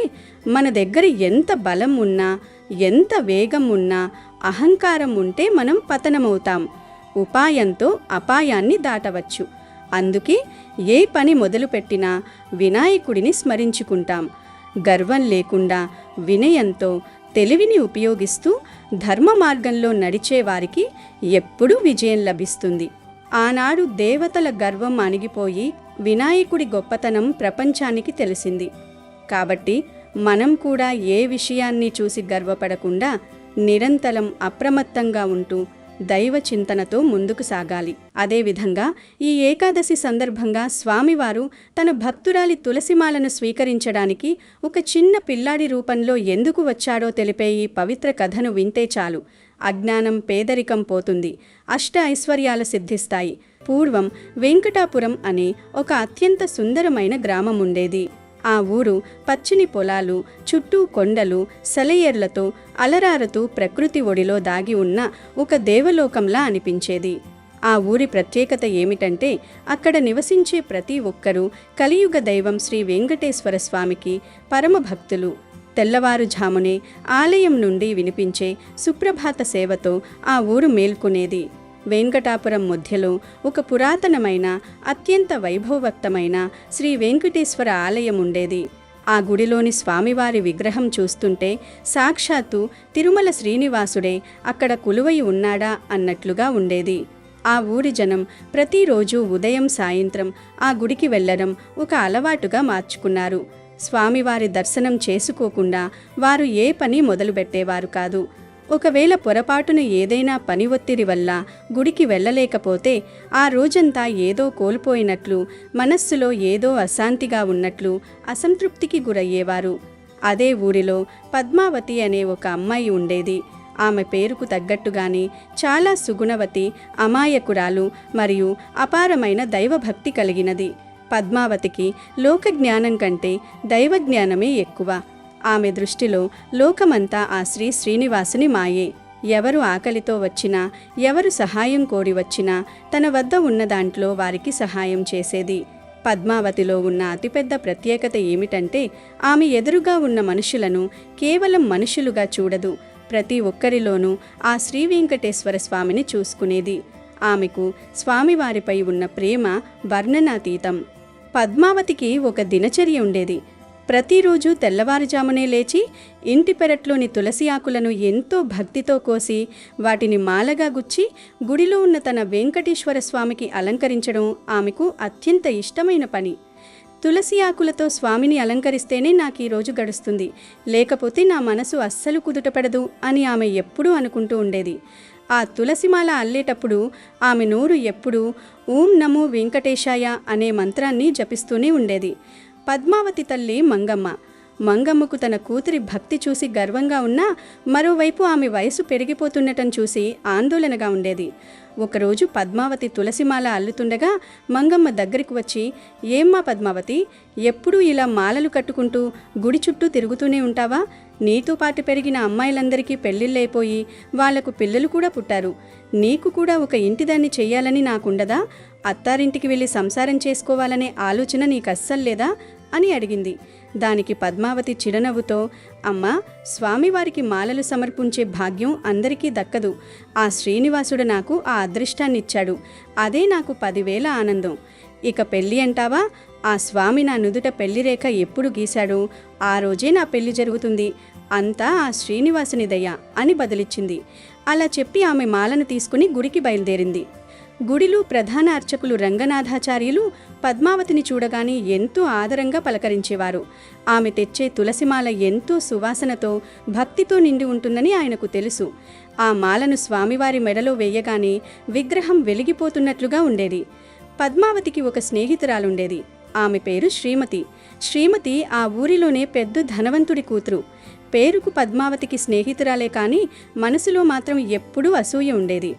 S2: మన దగ్గర ఎంత బలం ఉన్నా, ఎంత వేగం ఉన్నా, అహంకారం ఉంటే మనం పతనమవుతాం. ఉపాయంతో అపాయాన్ని దాటవచ్చు. అందుకే ఏ పని మొదలుపెట్టినా వినాయకుడిని స్మరించుకుంటాం. గర్వం లేకుండా వినయంతో తెలివిని ఉపయోగిస్తూ ధర్మ మార్గంలో నడిచేవారికి ఎప్పుడూ విజయం లభిస్తుంది. ఆనాడు దేవతల గర్వం అణిగిపోయి వినాయకుడి గొప్పతనం ప్రపంచానికి తెలిసింది. కాబట్టి మనం కూడా ఏ విషయాన్ని చూసి గర్వపడకుండా నిరంతరం అప్రమత్తంగా ఉంటూ దైవ చింతనతో ముందుకు సాగాలి. అదేవిధంగా ఈ ఏకాదశి సందర్భంగా స్వామివారు తన భక్తురాలి తులసిమాలను స్వీకరించడానికి ఒక చిన్న పిల్లాడి రూపంలో ఎందుకు వచ్చాడో తెలిపే ఈ పవిత్ర కథను వింటే చాలు. అజ్ఞానం, పేదరికం పోతుంది, అష్ట ఐశ్వర్యాలు సిద్ధిస్తాయి. పూర్వం వెంకటాపురం అనే ఒక అత్యంత సుందరమైన గ్రామం ఉండేది. ఆ ఊరు పచ్చని పొలాలు, చుట్టూ కొండలు, సెలయేర్లతో అలరారుతూ ప్రకృతి ఒడిలో దాగి ఉన్న ఒక దేవలోకంలా అనిపించేది. ఆ ఊరి ప్రత్యేకత ఏమిటంటే, అక్కడ నివసించే ప్రతి ఒక్కరూ కలియుగ దైవం శ్రీ వెంకటేశ్వర స్వామికి పరమ భక్తులు. తెల్లవారుఝామునే ఆలయం నుండి వినిపించే సుప్రభాత సేవతో ఆ ఊరు మేల్కొనేది. వెంకటాపురం మధ్యలో ఒక పురాతనమైన, అత్యంత వైభవోక్తమైన శ్రీ వెంకటేశ్వర ఆలయం ఉండేది. ఆ గుడిలోని స్వామివారి విగ్రహం చూస్తుంటే సాక్షాత్తు తిరుమల శ్రీనివాసుడే అక్కడ కొలువై ఉన్నాడా అన్నట్లుగా ఉండేది. ఆ ఊరి జనం ప్రతిరోజు ఉదయం సాయంత్రం ఆ గుడికి వెళ్లడం ఒక అలవాటుగా మార్చుకున్నారు. స్వామివారి దర్శనం చేసుకోకుండా వారు ఏ పని మొదలుపెట్టేవారు కాదు. ఒకవేళ పొరపాటున ఏదైనా పని ఒత్తిడి వల్ల గుడికి వెళ్ళలేకపోతే ఆ రోజంతా ఏదో కోల్పోయినట్లు, మనస్సులో ఏదో అశాంతిగా ఉన్నట్లు అసంతృప్తికి గురయ్యేవారు. అదే ఊరిలో పద్మావతి అనే ఒక అమ్మాయి ఉండేది. ఆమె పేరుకు తగ్గట్టుగానే చాలా సుగుణవతి, అమాయకురాలు మరియు అపారమైన దైవభక్తి కలిగినది. పద్మావతికి లోకజ్ఞానం కంటే దైవజ్ఞానమే ఎక్కువ. ఆమె దృష్టిలో లోకమంతా ఆ శ్రీనివాసుని మాయే. ఎవరు ఆకలితో వచ్చినా, ఎవరు సహాయం కోరి వచ్చినా తన వద్ద ఉన్న దాంట్లో వారికి సహాయం చేసేది. పద్మావతిలో ఉన్న అతిపెద్ద ప్రత్యేకత ఏమిటంటే ఆమె ఎదురుగా ఉన్న మనుషులను కేవలం మనుషులుగా చూడదు, ప్రతి ఒక్కరిలోనూ ఆ శ్రీ వెంకటేశ్వర స్వామిని చూసుకునేది. ఆమెకు స్వామివారిపై ఉన్న ప్రేమ వర్ణనాతీతం. పద్మావతికి ఒక దినచర్య ఉండేది. ప్రతిరోజు తెల్లవారుజామునే లేచి ఇంటి పెరట్లోని తులసి ఆకులను ఎంతో భక్తితో కోసి వాటిని మాలగా గుచ్చి గుడిలో ఉన్న తన వెంకటేశ్వర స్వామికి అలంకరించడం ఆమెకు అత్యంత ఇష్టమైన పని. తులసి ఆకులతో స్వామిని అలంకరిస్తేనే నాకు ఈరోజు గడుస్తుంది, లేకపోతే నా మనసు అస్సలు కుదుటపడదు అని ఆమె ఎప్పుడూ అనుకుంటూ ఉండేది. ఆ తులసిమాల అల్లేటప్పుడు ఆమె నోరు ఎప్పుడూ ఓం నమో వెంకటేశాయ అనే మంత్రాన్ని జపిస్తూనే ఉండేది. పద్మావతి తల్లి మంగమ్మకు తన కూతురి భక్తి చూసి గర్వంగా ఉన్నా, మరోవైపు ఆమె వయసు పెరిగిపోతుండటం చూసి ఆందోళనగా ఉండేది. ఒకరోజు పద్మావతి తులసిమాల అల్లుతుండగా మంగమ్మ దగ్గరికి వచ్చి, ఏమ్మా పద్మావతి, ఎప్పుడూ ఇలా మాలలు కట్టుకుంటూ గుడి చుట్టూ తిరుగుతూనే ఉంటావా? నీతో పాటు పెరిగిన అమ్మాయిలందరికీ పెళ్ళిళ్ళైపోయి వాళ్లకు పిల్లలు కూడా పుట్టారు. నీకు కూడా ఒక ఇంటిదాన్ని చెయ్యాలని నాకుండదా? అత్తారింటికి వెళ్ళి సంసారం చేసుకోవాలనే ఆలోచన నీకు అస్సలు లేదా అని అడిగింది. దానికి పద్మావతి చిరునవ్వుతో, అమ్మా, స్వామివారికి మాలలు సమర్పించే భాగ్యం అందరికీ దక్కదు. ఆ శ్రీనివాసుడు నాకు ఆ అదృష్టాన్నిచ్చాడు. అదే నాకు 10,000 ఆనందం. ఇక పెళ్ళి అంటావా? ఆ స్వామి నా నుదుట పెళ్లిరేఖ ఎప్పుడు గీశాడో ఆ రోజే నా పెళ్లి జరుగుతుంది. అంతా ఆ శ్రీనివాసుని దయ అని బదిలిచ్చింది. అలా చెప్పి ఆమె మాలను తీసుకుని గుడికి బయలుదేరింది. గుడిలో ప్రధాన అర్చకులు రంగనాథాచార్యులు పద్మావతిని చూడగానే ఎంతో ఆదరంగా పలకరించేవారు. ఆమె తెచ్చే తులసిమాల ఎంతో సువాసనతో, భక్తితో నిండి ఉంటుందని ఆయనకు తెలుసు. ఆ మాలను స్వామివారి మెడలో వేయగానే విగ్రహం వెలిగిపోతున్నట్లుగా ఉండేది. పద్మావతికి ఒక స్నేహితురాలుండేది. ఆమె పేరు శ్రీమతి ఆ ఊరిలోనే పెద్ద ధనవంతుడి కూతురు. పేరుకు పద్మావతికి స్నేహితురాలే కానీ మనసులో మాత్రం ఎప్పుడూ అసూయ ఉండేది.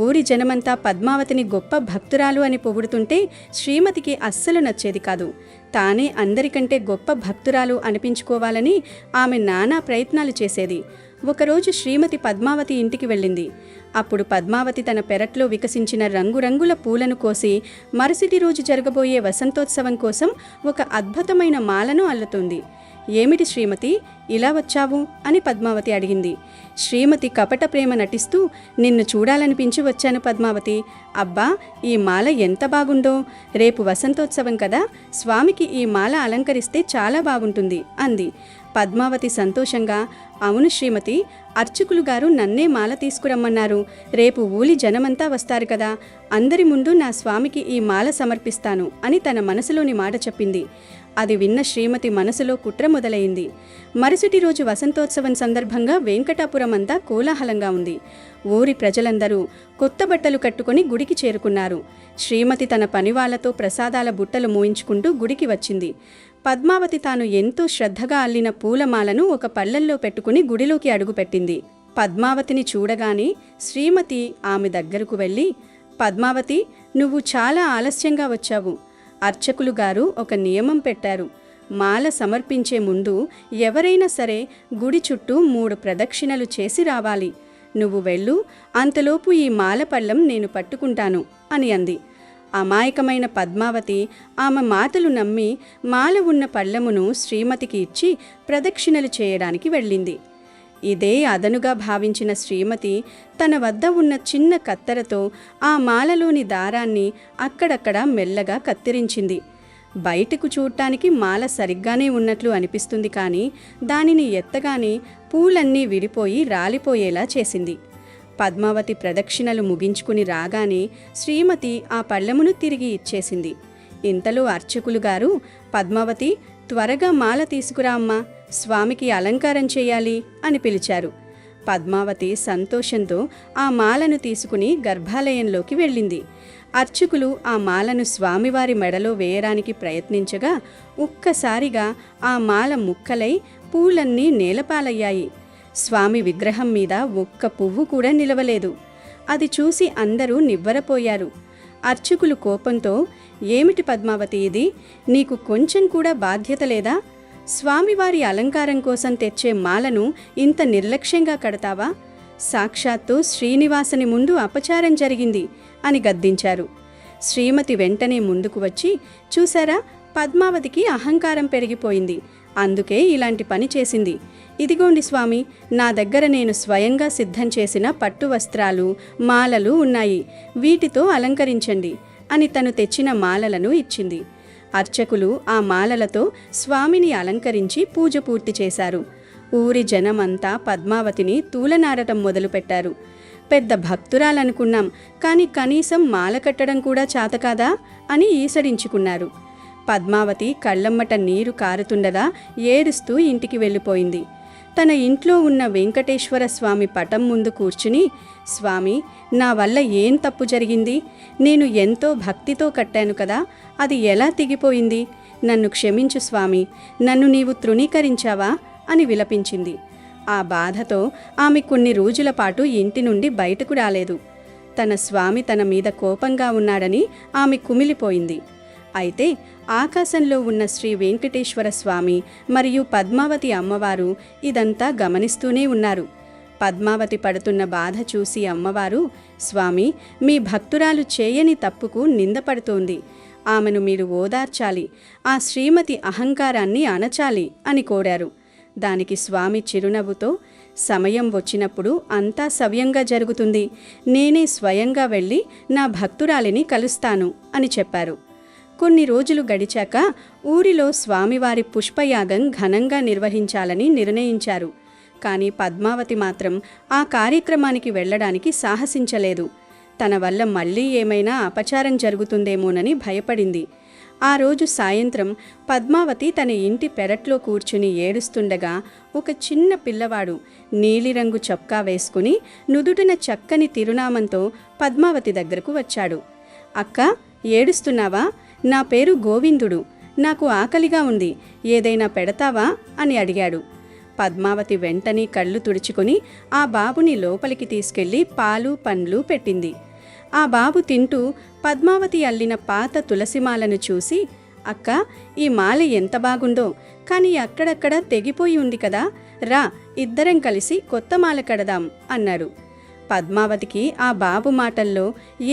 S2: ఊరి జనమంతా పద్మావతిని గొప్ప భక్తురాలు అని పొగుడుతుంటే శ్రీమతికి అస్సలు నచ్చేది కాదు. తానే అందరికంటే గొప్ప భక్తురాలు అనిపించుకోవాలని ఆమె నానా ప్రయత్నాలు చేసేది. ఒకరోజు శ్రీమతి పద్మావతి ఇంటికి వెళ్ళింది. అప్పుడు పద్మావతి తన పెరట్లో వికసించిన రంగురంగుల పూలను కోసి మరుసటి రోజు జరగబోయే వసంతోత్సవం కోసం ఒక అద్భుతమైన మాలను అల్లుతుంది. ఏమిటి శ్రీమతి, ఇలా వచ్చావు అని పద్మావతి అడిగింది. శ్రీమతి కపట ప్రేమ నటిస్తూ, నిన్ను చూడాలనిపించి వచ్చాను పద్మావతి. అబ్బా, ఈ మాల ఎంత బాగుందో! రేపు వసంతోత్సవం కదా, స్వామికి ఈ మాల అలంకరిస్తే చాలా బాగుంటుంది అంది. పద్మావతి సంతోషంగా, అవును శ్రీమతి, అర్చకులు గారు నన్నే మాల తీసుకురమ్మన్నారు. రేపు ఊలి జనమంతా వస్తారు కదా, అందరి ముందు నా స్వామికి ఈ మాల సమర్పిస్తాను అని తన మనసులోని మాట చెప్పింది. అది విన్న శ్రీమతి మనసులో కుట్ర మొదలైంది. మరుసటి రోజు వసంతోత్సవం సందర్భంగా వెంకటాపురం అంతా కోలాహలంగా ఉంది. ఊరి ప్రజలందరూ కొత్త బట్టలు కట్టుకొని గుడికి చేరుకున్నారు. శ్రీమతి తన పనివాళ్లతో ప్రసాదాల బుట్టలు మోయించుకుంటూ గుడికి వచ్చింది. పద్మావతి తాను ఎంతో శ్రద్ధగా అల్లిన పూలమాలను ఒక పళ్ళల్లో పెట్టుకుని గుడిలోకి అడుగుపెట్టింది. పద్మావతిని చూడగానే శ్రీమతి ఆమె దగ్గరకు వెళ్ళి, పద్మావతి, నువ్వు చాలా ఆలస్యంగా వచ్చావు. అర్చకులు గారు ఒక నియమం పెట్టారు. మాల సమర్పించే ముందు ఎవరైనా సరే గుడి చుట్టూ 3 ప్రదక్షిణలు చేసి రావాలి. నువ్వు వెళ్ళు, అంతలోపు ఈ మాల పళ్ళం నేను పట్టుకుంటాను అని అంది. అమాయకమైన పద్మావతి ఆమె మాటలు నమ్మి మాల ఉన్న పళ్ళమును శ్రీమతికి ఇచ్చి ప్రదక్షిణలు చేయడానికి వెళ్ళింది. ఇదే అదనుగా భావించిన శ్రీమతి తన వద్ద ఉన్న చిన్న కత్తెరతో ఆ మాలలోని దారాన్ని అక్కడక్కడ మెల్లగా కత్తిరించింది. బయటకు చూడటానికి మాల సరిగ్గానే ఉన్నట్లు అనిపిస్తుంది, కానీ దానిని ఎత్తగానే పూలన్నీ విడిపోయి రాలిపోయేలా చేసింది. పద్మావతి ప్రదక్షిణలు ముగించుకుని రాగానే శ్రీమతి ఆ పళ్ళమును తిరిగి ఇచ్చేసింది. ఇంతలో అర్చకులు గారు, పద్మావతి, త్వరగా మాల తీసుకురా అమ్మా, స్వామికి అలంకారం చేయాలి అని పిలిచారు. పద్మావతి సంతోషంతో ఆ మాలను తీసుకుని గర్భాలయంలోకి వెళ్ళింది. అర్చకులు ఆ మాలను స్వామివారి మెడలో వేయడానికి ప్రయత్నించగా ఒక్కసారిగా ఆ మాల ముక్కలై పూలన్నీ నేలపాలయ్యాయి. స్వామి విగ్రహం మీద ఒక్క పువ్వు కూడా నిలవలేదు. అది చూసి అందరూ నివ్వెరపోయారు. అర్చకులు కోపంతో, ఏమిటి పద్మావతి ఇది? నీకు కొంచెం కూడా బాధ్యత లేదా? స్వామివారి అలంకారం కోసం తెచ్చే మాలను ఇంత నిర్లక్ష్యంగా కడతావా? సాక్షాత్తు శ్రీనివాసుని ముందు అపచారం జరిగింది అని గద్దించారు. శ్రీమతి వెంటనే ముందుకు వచ్చి, చూసారా, పద్మావతికి అహంకారం పెరిగిపోయింది, అందుకే ఇలాంటి పని చేసింది. ఇదిగోండి స్వామి, నా దగ్గర నేను స్వయంగా సిద్ధం చేసిన పట్టు వస్త్రాలు, మాలలు ఉన్నాయి, వీటితో అలంకరించండి అని తను తెచ్చిన మాలలను ఇచ్చింది. అర్చకులు ఆ మాలలతో స్వామిని అలంకరించి పూజ పూర్తి చేశారు. ఊరి జనమంతా పద్మావతిని తూలనాడటం మొదలుపెట్టారు. పెద్ద భక్తురాలనుకున్నాం, కానీ కనీసం మాల కట్టడం కూడా చాతకాదా అని ఈసడించుకున్నారు. పద్మావతి కళ్ళమ్మట నీరు కారుతుండగా ఏడుస్తూ ఇంటికి వెళ్ళిపోయింది. తన ఇంట్లో ఉన్న వెంకటేశ్వర స్వామి పటం ముందు కూర్చుని, స్వామి, నా వల్ల ఏం తప్పు జరిగింది? నేను ఎంతో భక్తితో కట్టాను కదా, అది ఎలా తెగిపోయింది? నన్ను క్షమించు స్వామి, నన్ను నీవు తృణీకరించావా అని విలపించింది. ఆ బాధతో ఆమె కొన్ని రోజుల పాటు ఇంటి నుండి బయటకు రాలేదు. తన స్వామి తన మీద కోపంగా ఉన్నాడని ఆమె కుమిలిపోయింది. అయితే ఆకాశంలో ఉన్న శ్రీ వెంకటేశ్వర స్వామి మరియు పద్మావతి అమ్మవారు ఇదంతా గమనిస్తూనే ఉన్నారు. పద్మావతి పడుతున్న బాధ చూసి అమ్మవారు, స్వామి, మీ భక్తురాలు చేయని తప్పుకు నిందపడుతోంది, ఆమెను మీరు ఓదార్చాలి, ఆ శ్రీమతి అహంకారాన్ని అణచాలి అని కోరారు. దానికి స్వామి చిరునవ్వుతో, సమయం వచ్చినప్పుడు అంతా సవ్యంగా జరుగుతుంది, నేనే స్వయంగా వెళ్ళి నా భక్తురాలిని కలుస్తాను అని చెప్పారు. కొన్ని రోజులు గడిచాక ఊరిలో స్వామివారి పుష్పయాగం ఘనంగా నిర్వహించాలని నిర్ణయించారు. కానీ పద్మావతి మాత్రం ఆ కార్యక్రమానికి వెళ్ళడానికి సాహసించలేదు. తన వల్ల మళ్ళీ ఏమైనా అపచారం జరుగుతుందేమోనని భయపడింది. ఆ రోజు సాయంత్రం పద్మావతి తన ఇంటి పెరట్లో కూర్చుని ఏడుస్తుండగా ఒక చిన్న పిల్లవాడు నీలిరంగు చొక్కా వేసుకుని నుదుటిన చక్కని తిరునామంతో పద్మావతి దగ్గరకు వచ్చాడు. అక్క, ఏడుస్తున్నావా? నా పేరు గోవిందుడు, నాకు ఆకలిగా ఉంది, ఏదైనా పెడతావా అని అడిగాడు. పద్మావతి వెంటనే కళ్ళు తుడుచుకొని ఆ బాబుని లోపలికి తీసుకెళ్లి పాలు పండ్లు పెట్టింది. ఆ బాబు తింటూ పద్మావతి అల్లిన పాత తులసిమాలను చూసి, అక్క, ఈ మాల ఎంత బాగుందో, కానీ అక్కడక్కడ తెగిపోయి ఉంది కదా, రా, ఇద్దరం కలిసి కొత్త మాల కడదాం అన్నాడు. పద్మావతికి ఆ బాబు మాటల్లో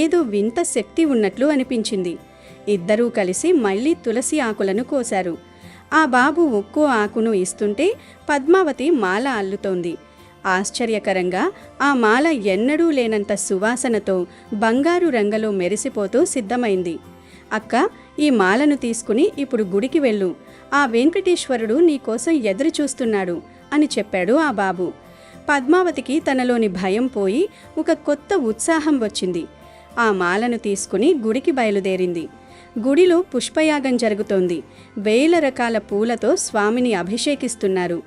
S2: ఏదో వింత శక్తి ఉన్నట్లు అనిపించింది. ఇద్దరూ కలిసి మళ్ళీ తులసి ఆకులను కోశారు. ఆ బాబు ఒక్కో ఆకును ఇస్తుంటే పద్మావతి మాల అల్లుతోంది. ఆశ్చర్యకరంగా ఆ మాల ఎన్నడూ లేనంత సువాసనతో బంగారు రంగులో మెరిసిపోతూ సిద్ధమైంది. అక్క, ఈ మాలను తీసుకుని ఇప్పుడు గుడికి వెళ్ళు, ఆ వెంకటేశ్వరుడు నీకోసం ఎదురు చూస్తున్నాడు అని చెప్పాడు ఆ బాబు. పద్మావతికి తనలోని భయం పోయి ఒక కొత్త ఉత్సాహం వచ్చింది. ఆ మాలను తీసుకుని గుడికి బయలుదేరింది. గుడిలో పుష్పయాగం జరుగుతోంది. వేల రకాల పూలతో స్వామిని అభిషేకిస్తున్నారు.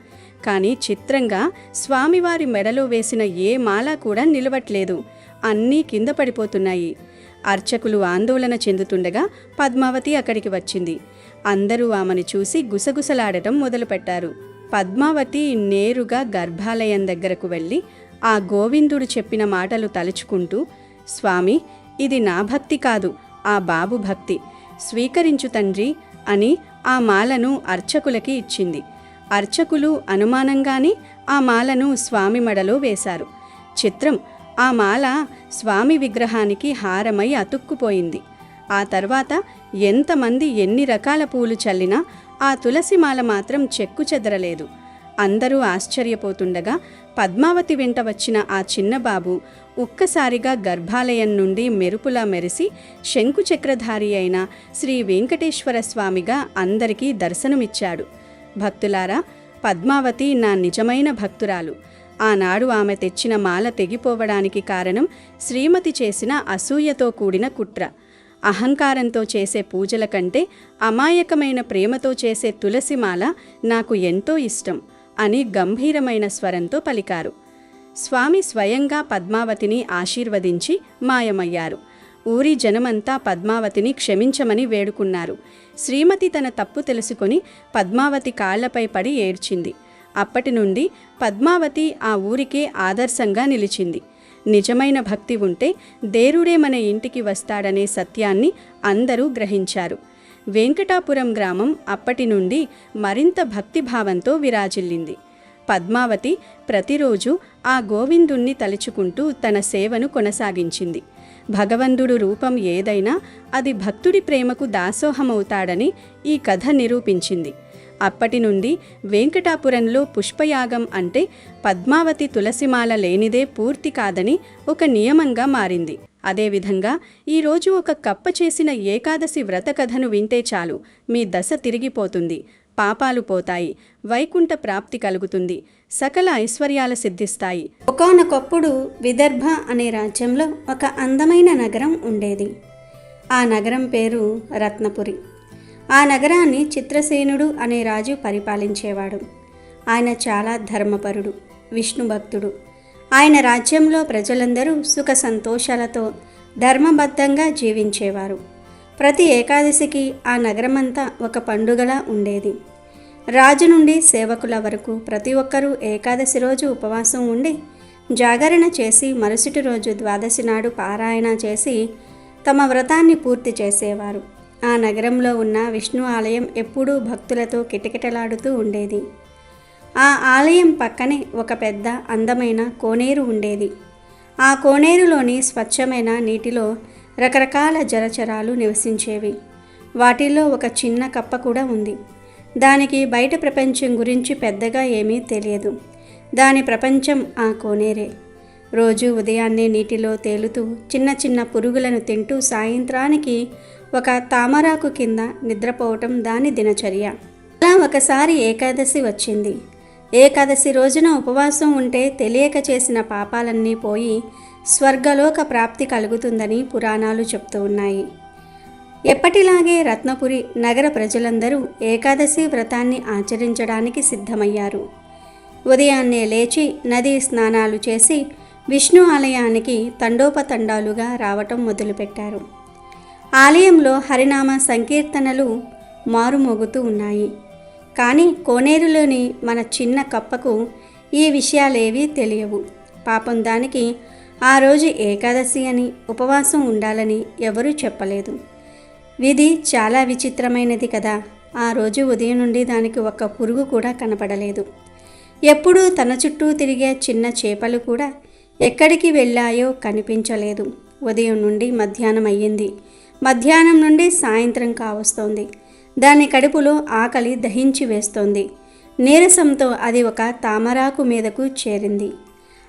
S2: కానీ చిత్రంగా స్వామివారి మెడలో వేసిన ఏ మాల కూడా నిలవట్లేదు, అన్నీ కింద పడిపోతున్నాయి. అర్చకులు ఆందోళన చెందుతుండగా పద్మావతి అక్కడికి వచ్చింది. అందరూ ఆమెను చూసి గుసగుసలాడటం మొదలుపెట్టారు. పద్మావతి నేరుగా గర్భాలయం దగ్గరకు వెళ్ళి ఆ గోవిందుడు చెప్పిన మాటలు తలుచుకుంటూ, స్వామి, ఇది నా భక్తి కాదు, ఆ బాబు భక్తి, స్వీకరించు తండ్రి అని ఆ మాలను అర్చకులకి ఇచ్చింది. అర్చకులు అనుమానంగానే ఆ మాలను స్వామి మెడలో వేశారు. చిత్రం, ఆ మాల స్వామి విగ్రహానికి హారమై అతుక్కుపోయింది. ఆ తర్వాత ఎంతమంది ఎన్ని రకాల పూలు చల్లినా ఆ తులసిమాల మాత్రం చెక్కు చెదరలేదు. అందరూ ఆశ్చర్యపోతుండగా పద్మావతి వెంట వచ్చిన ఆ చిన్నబాబు ఒక్కసారిగా గర్భాలయం నుండి మెరుపులా మెరిసి శంకుచక్రధారి అయిన శ్రీ వెంకటేశ్వర స్వామిగా అందరికీ దర్శనమిచ్చాడు. భక్తులారా, పద్మావతి నా నిజమైన భక్తురాలు. ఆనాడు ఆమె తెచ్చిన మాల తెగిపోవడానికి కారణం శ్రీమతి చేసిన అసూయతో కూడిన కుట్ర. అహంకారంతో చేసే పూజల కంటే అమాయకమైన ప్రేమతో చేసే తులసిమాల నాకు ఎంతో ఇష్టం అని గంభీరమైన స్వరంతో పలికారు. స్వామి స్వయంగా పద్మావతిని ఆశీర్వదించి మాయమయ్యారు. ఊరి జనమంతా పద్మావతిని క్షమించమని వేడుకున్నారు. శ్రీమతి తన తప్పు తెలుసుకొని పద్మావతి కాళ్లపై పడి ఏడ్చింది. అప్పటి నుండి పద్మావతి ఆ ఊరికే ఆదర్శంగా నిలిచింది. నిజమైన భక్తి ఉంటే దేవుడే మన ఇంటికి వస్తాడనే సత్యాన్ని అందరూ గ్రహించారు. వెంకటాపురం గ్రామం అప్పటి నుండి మరింత భక్తిభావంతో విరాజిల్లింది. పద్మావతి ప్రతిరోజు ఆ గోవిందుణ్ణి తలుచుకుంటూ తన సేవను కొనసాగించింది. భగవంతుడు రూపం ఏదైనా అది భక్తుడి ప్రేమకు దాసోహమవుతాడని ఈ కథ నిరూపించింది. అప్పటి నుండి వెంకటాపురంలో పుష్పయాగం అంటే పద్మావతి తులసిమాల లేనిదే పూర్తి కాదని ఒక నియమంగా మారింది. అదేవిధంగా ఈరోజు ఒక కప్ప చేసిన ఏకాదశి వ్రత కథను వింటే చాలు మీ దశ తిరిగిపోతుంది, పాపాలు పోతాయి, వైకుంఠ ప్రాప్తి కలుగుతుంది, సకల ఐశ్వర్యాలు సిద్ధిస్తాయి.
S3: ఒకానొకప్పుడు విదర్భ అనే రాజ్యంలో ఒక అందమైన నగరం ఉండేది. ఆ నగరం పేరు రత్నపురి. ఆ నగరాన్ని చిత్రసేనుడు అనే రాజు పరిపాలించేవాడు. ఆయన చాలా ధర్మపరుడు, విష్ణు భక్తుడు. ఆయన రాజ్యంలో ప్రజలందరూ సుఖ సంతోషాలతో ధర్మబద్ధంగా జీవించేవారు. ప్రతి ఏకాదశికి ఆ నగరమంతా ఒక పండుగలా ఉండేది. రాజు నుండి సేవకుల వరకు ప్రతి ఒక్కరూ ఏకాదశి రోజు ఉపవాసం ఉండి జాగరణ చేసి మరుసటి రోజు ద్వాదశి నాడు పారాయణ చేసి తమ వ్రతాన్ని పూర్తి చేసేవారు. ఆ నగరంలో ఉన్న విష్ణు ఆలయం ఎప్పుడూ భక్తులతో కిటకిటలాడుతూ ఉండేది. ఆ ఆలయం పక్కనే ఒక పెద్ద అందమైన కోనేరు ఉండేది. ఆ కోనేరులోని స్వచ్ఛమైన నీటిలో రకరకాల జలచరాలు నివసించేవి. వాటిల్లో ఒక చిన్న కప్ప కూడా ఉంది. దానికి బయట ప్రపంచం గురించి పెద్దగా ఏమీ తెలియదు. దాని ప్రపంచం ఆ కోనేరే. రోజు ఉదయాన్నే నీటిలో తేలుతూ చిన్న చిన్న పురుగులను తింటూ సాయంత్రానికి ఒక తామరాకు కింద నిద్రపోవటం దాని దినచర్య. అలా ఒకసారి ఏకాదశి వచ్చింది. ఏకాదశి రోజున ఉపవాసం ఉంటే తెలియక చేసిన పాపాలన్నీ పోయి స్వర్గలోక ప్రాప్తి కలుగుతుందని పురాణాలు చెప్తూ ఉన్నాయి. ఎప్పటిలాగే రత్నపురి నగర ప్రజలందరూ ఏకాదశి వ్రతాన్ని ఆచరించడానికి సిద్ధమయ్యారు. ఉదయాన్నే లేచి నదీ స్నానాలు చేసి విష్ణు ఆలయానికి తండోపతండాలుగా రావటం మొదలుపెట్టారు. ఆలయంలో హరినామ సంకీర్తనలు మారుమోగుతూ ఉన్నాయి. కానీ కోనేరులోని మన చిన్న కప్పకు ఈ విషయాలేవీ తెలియవు. పాపం దానికి ఆ రోజు ఏకాదశి అని ఉపవాసం ఉండాలని ఎవరూ చెప్పలేదు. విధి చాలా విచిత్రమైనది కదా. ఆ రోజు ఉదయం నుండి దానికి ఒక్క పురుగు కూడా కనపడలేదు. ఎప్పుడూ తన చుట్టూ తిరిగే చిన్న చేపలు కూడా ఎక్కడికి వెళ్ళాయో కనిపించలేదు. ఉదయం నుండి మధ్యాహ్నం అయ్యింది. మధ్యాహ్నం నుండి సాయంత్రం కావస్తోంది. దాని కడుపులో ఆకలి దహించి వేస్తోంది. నీరసంతో అది ఒక తామరాకు మీదకు చేరింది.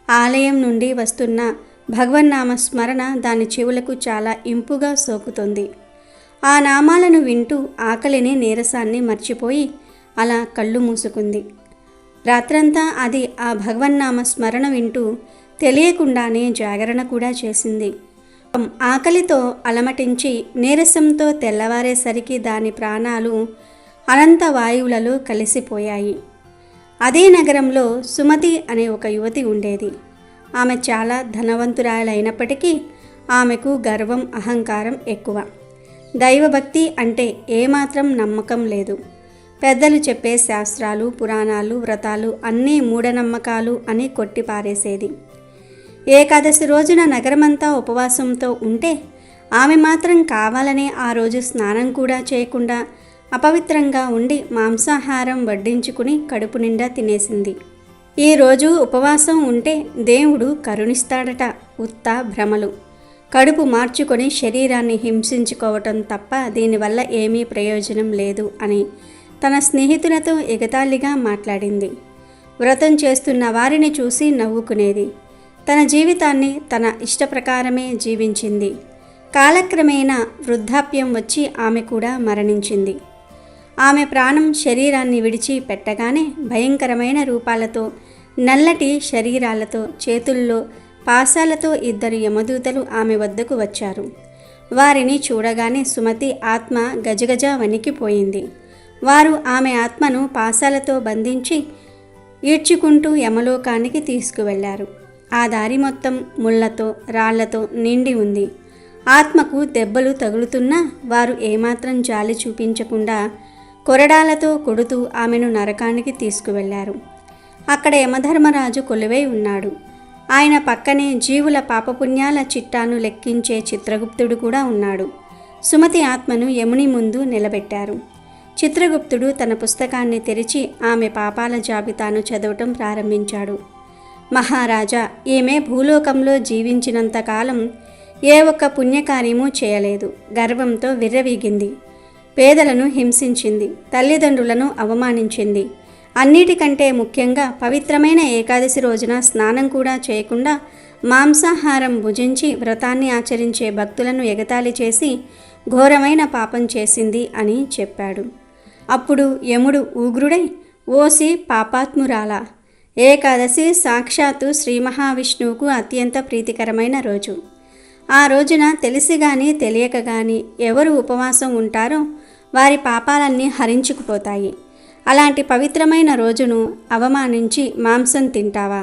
S3: ఆలయం నుండి వస్తున్న భగవన్నామ స్మరణ దాని చెవులకు చాలా ఇంపుగా సోకుతుంది. ఆ నామాలను వింటూ ఆకలిని నీరసాన్ని మర్చిపోయి అలా కళ్ళు మూసుకుంది. రాత్రంతా అది ఆ భగవన్నామ స్మరణ వింటూ తెలియకుండానే జాగరణ కూడా చేసింది. ఆకలితో అలమటించి నీరసంతో తెల్లవారేసరికి దాని ప్రాణాలు అనంత వాయువులలో కలిసిపోయాయి. అదే నగరంలో సుమతి అనే ఒక యువతి ఉండేది. ఆమె చాలా ధనవంతురాలైనప్పటికీ ఆమెకు గర్వం, అహంకారం ఎక్కువ. దైవభక్తి అంటే ఏమాత్రం నమ్మకం లేదు. పెద్దలు చెప్పే శాస్త్రాలు, పురాణాలు, వ్రతాలు అన్నీ మూఢనమ్మకాలు అని కొట్టిపారేసేది. ఏకాదశి రోజున నగరమంతా ఉపవాసంతో ఉంటే ఆమె మాత్రం కావాలనే ఆ రోజు స్నానం కూడా చేయకుండా అపవిత్రంగా ఉండి మాంసాహారం వడ్డించుకుని కడుపు నిండా తినేసింది. ఈరోజు ఉపవాసం ఉంటే దేవుడు కరుణిస్తాడట. ఉత్త భ్రమలు. కడుపు మార్చుకొని శరీరాన్ని హింసించుకోవటం తప్ప దీనివల్ల ఏమీ ప్రయోజనం లేదు అని తన స్నేహితులతో ఎగతాళిగా మాట్లాడింది. వ్రతం చేస్తున్న వారిని చూసి నవ్వుకునేది. తన జీవితాన్ని తన ఇష్టప్రకారమే జీవించింది. కాలక్రమేణా వృద్ధాప్యం వచ్చి ఆమె కూడా మరణించింది. ఆమె ప్రాణం శరీరాన్ని విడిచి పెట్టగానే భయంకరమైన రూపాలతో, నల్లటి శరీరాలతో, చేతుల్లో పాశాలతో 2 యమదూతలు ఆమె వద్దకు వచ్చారు. వారిని చూడగానే సుమతి ఆత్మ గజగజ వణికిపోయింది. వారు ఆమె ఆత్మను పాశాలతో బంధించి ఈడ్చుకుంటూ యమలోకానికి తీసుకువెళ్లారు. ఆ దారి మొత్తం ముళ్లతో రాళ్లతో నిండి ఉంది. ఆత్మకు దెబ్బలు తగులుతున్నా వారు ఏమాత్రం జాలి చూపించకుండా కొరడాలతో కొడుతూ ఆమెను నరకానికి తీసుకువెళ్లారు. అక్కడ యమధర్మరాజు కొలువై ఉన్నాడు. ఆయన పక్కనే జీవుల పాపపుణ్యాల చిట్టాను లెక్కించే చిత్రగుప్తుడు కూడా ఉన్నాడు. సుమతి ఆత్మను యముని ముందు నిలబెట్టారు. చిత్రగుప్తుడు తన పుస్తకాన్ని తెరిచి ఆమె పాపాల జాబితాను చదవటం ప్రారంభించాడు. మహారాజా, ఈమె భూలోకంలో జీవించినంతకాలం ఏ ఒక్క పుణ్యకార్యమూ చేయలేదు. గర్వంతో విర్రవీగింది. పేదలను హింసించింది. తల్లిదండ్రులను అవమానించింది. అన్నిటికంటే ముఖ్యంగా పవిత్రమైన ఏకాదశి రోజున స్నానం కూడా చేయకుండా మాంసాహారం భుజించి వ్రతాన్ని ఆచరించే భక్తులను ఎగతాళి చేసి ఘోరమైన పాపం చేసింది అని చెప్పాడు. అప్పుడు యముడు ఉగ్రుడై, ఓసి పాపాత్మురాలా, ఏకాదశి సాక్షాత్తు శ్రీ మహావిష్ణువుకు అత్యంత ప్రీతికరమైన రోజు. ఆ రోజున తెలిసి గాని తెలియక గాని ఎవరు ఉపవాసం ఉంటారో వారి పాపాలన్నీ హరించుకుపోతాయి. అలాంటి పవిత్రమైన రోజును అవమానించి మాంసం తింటావా?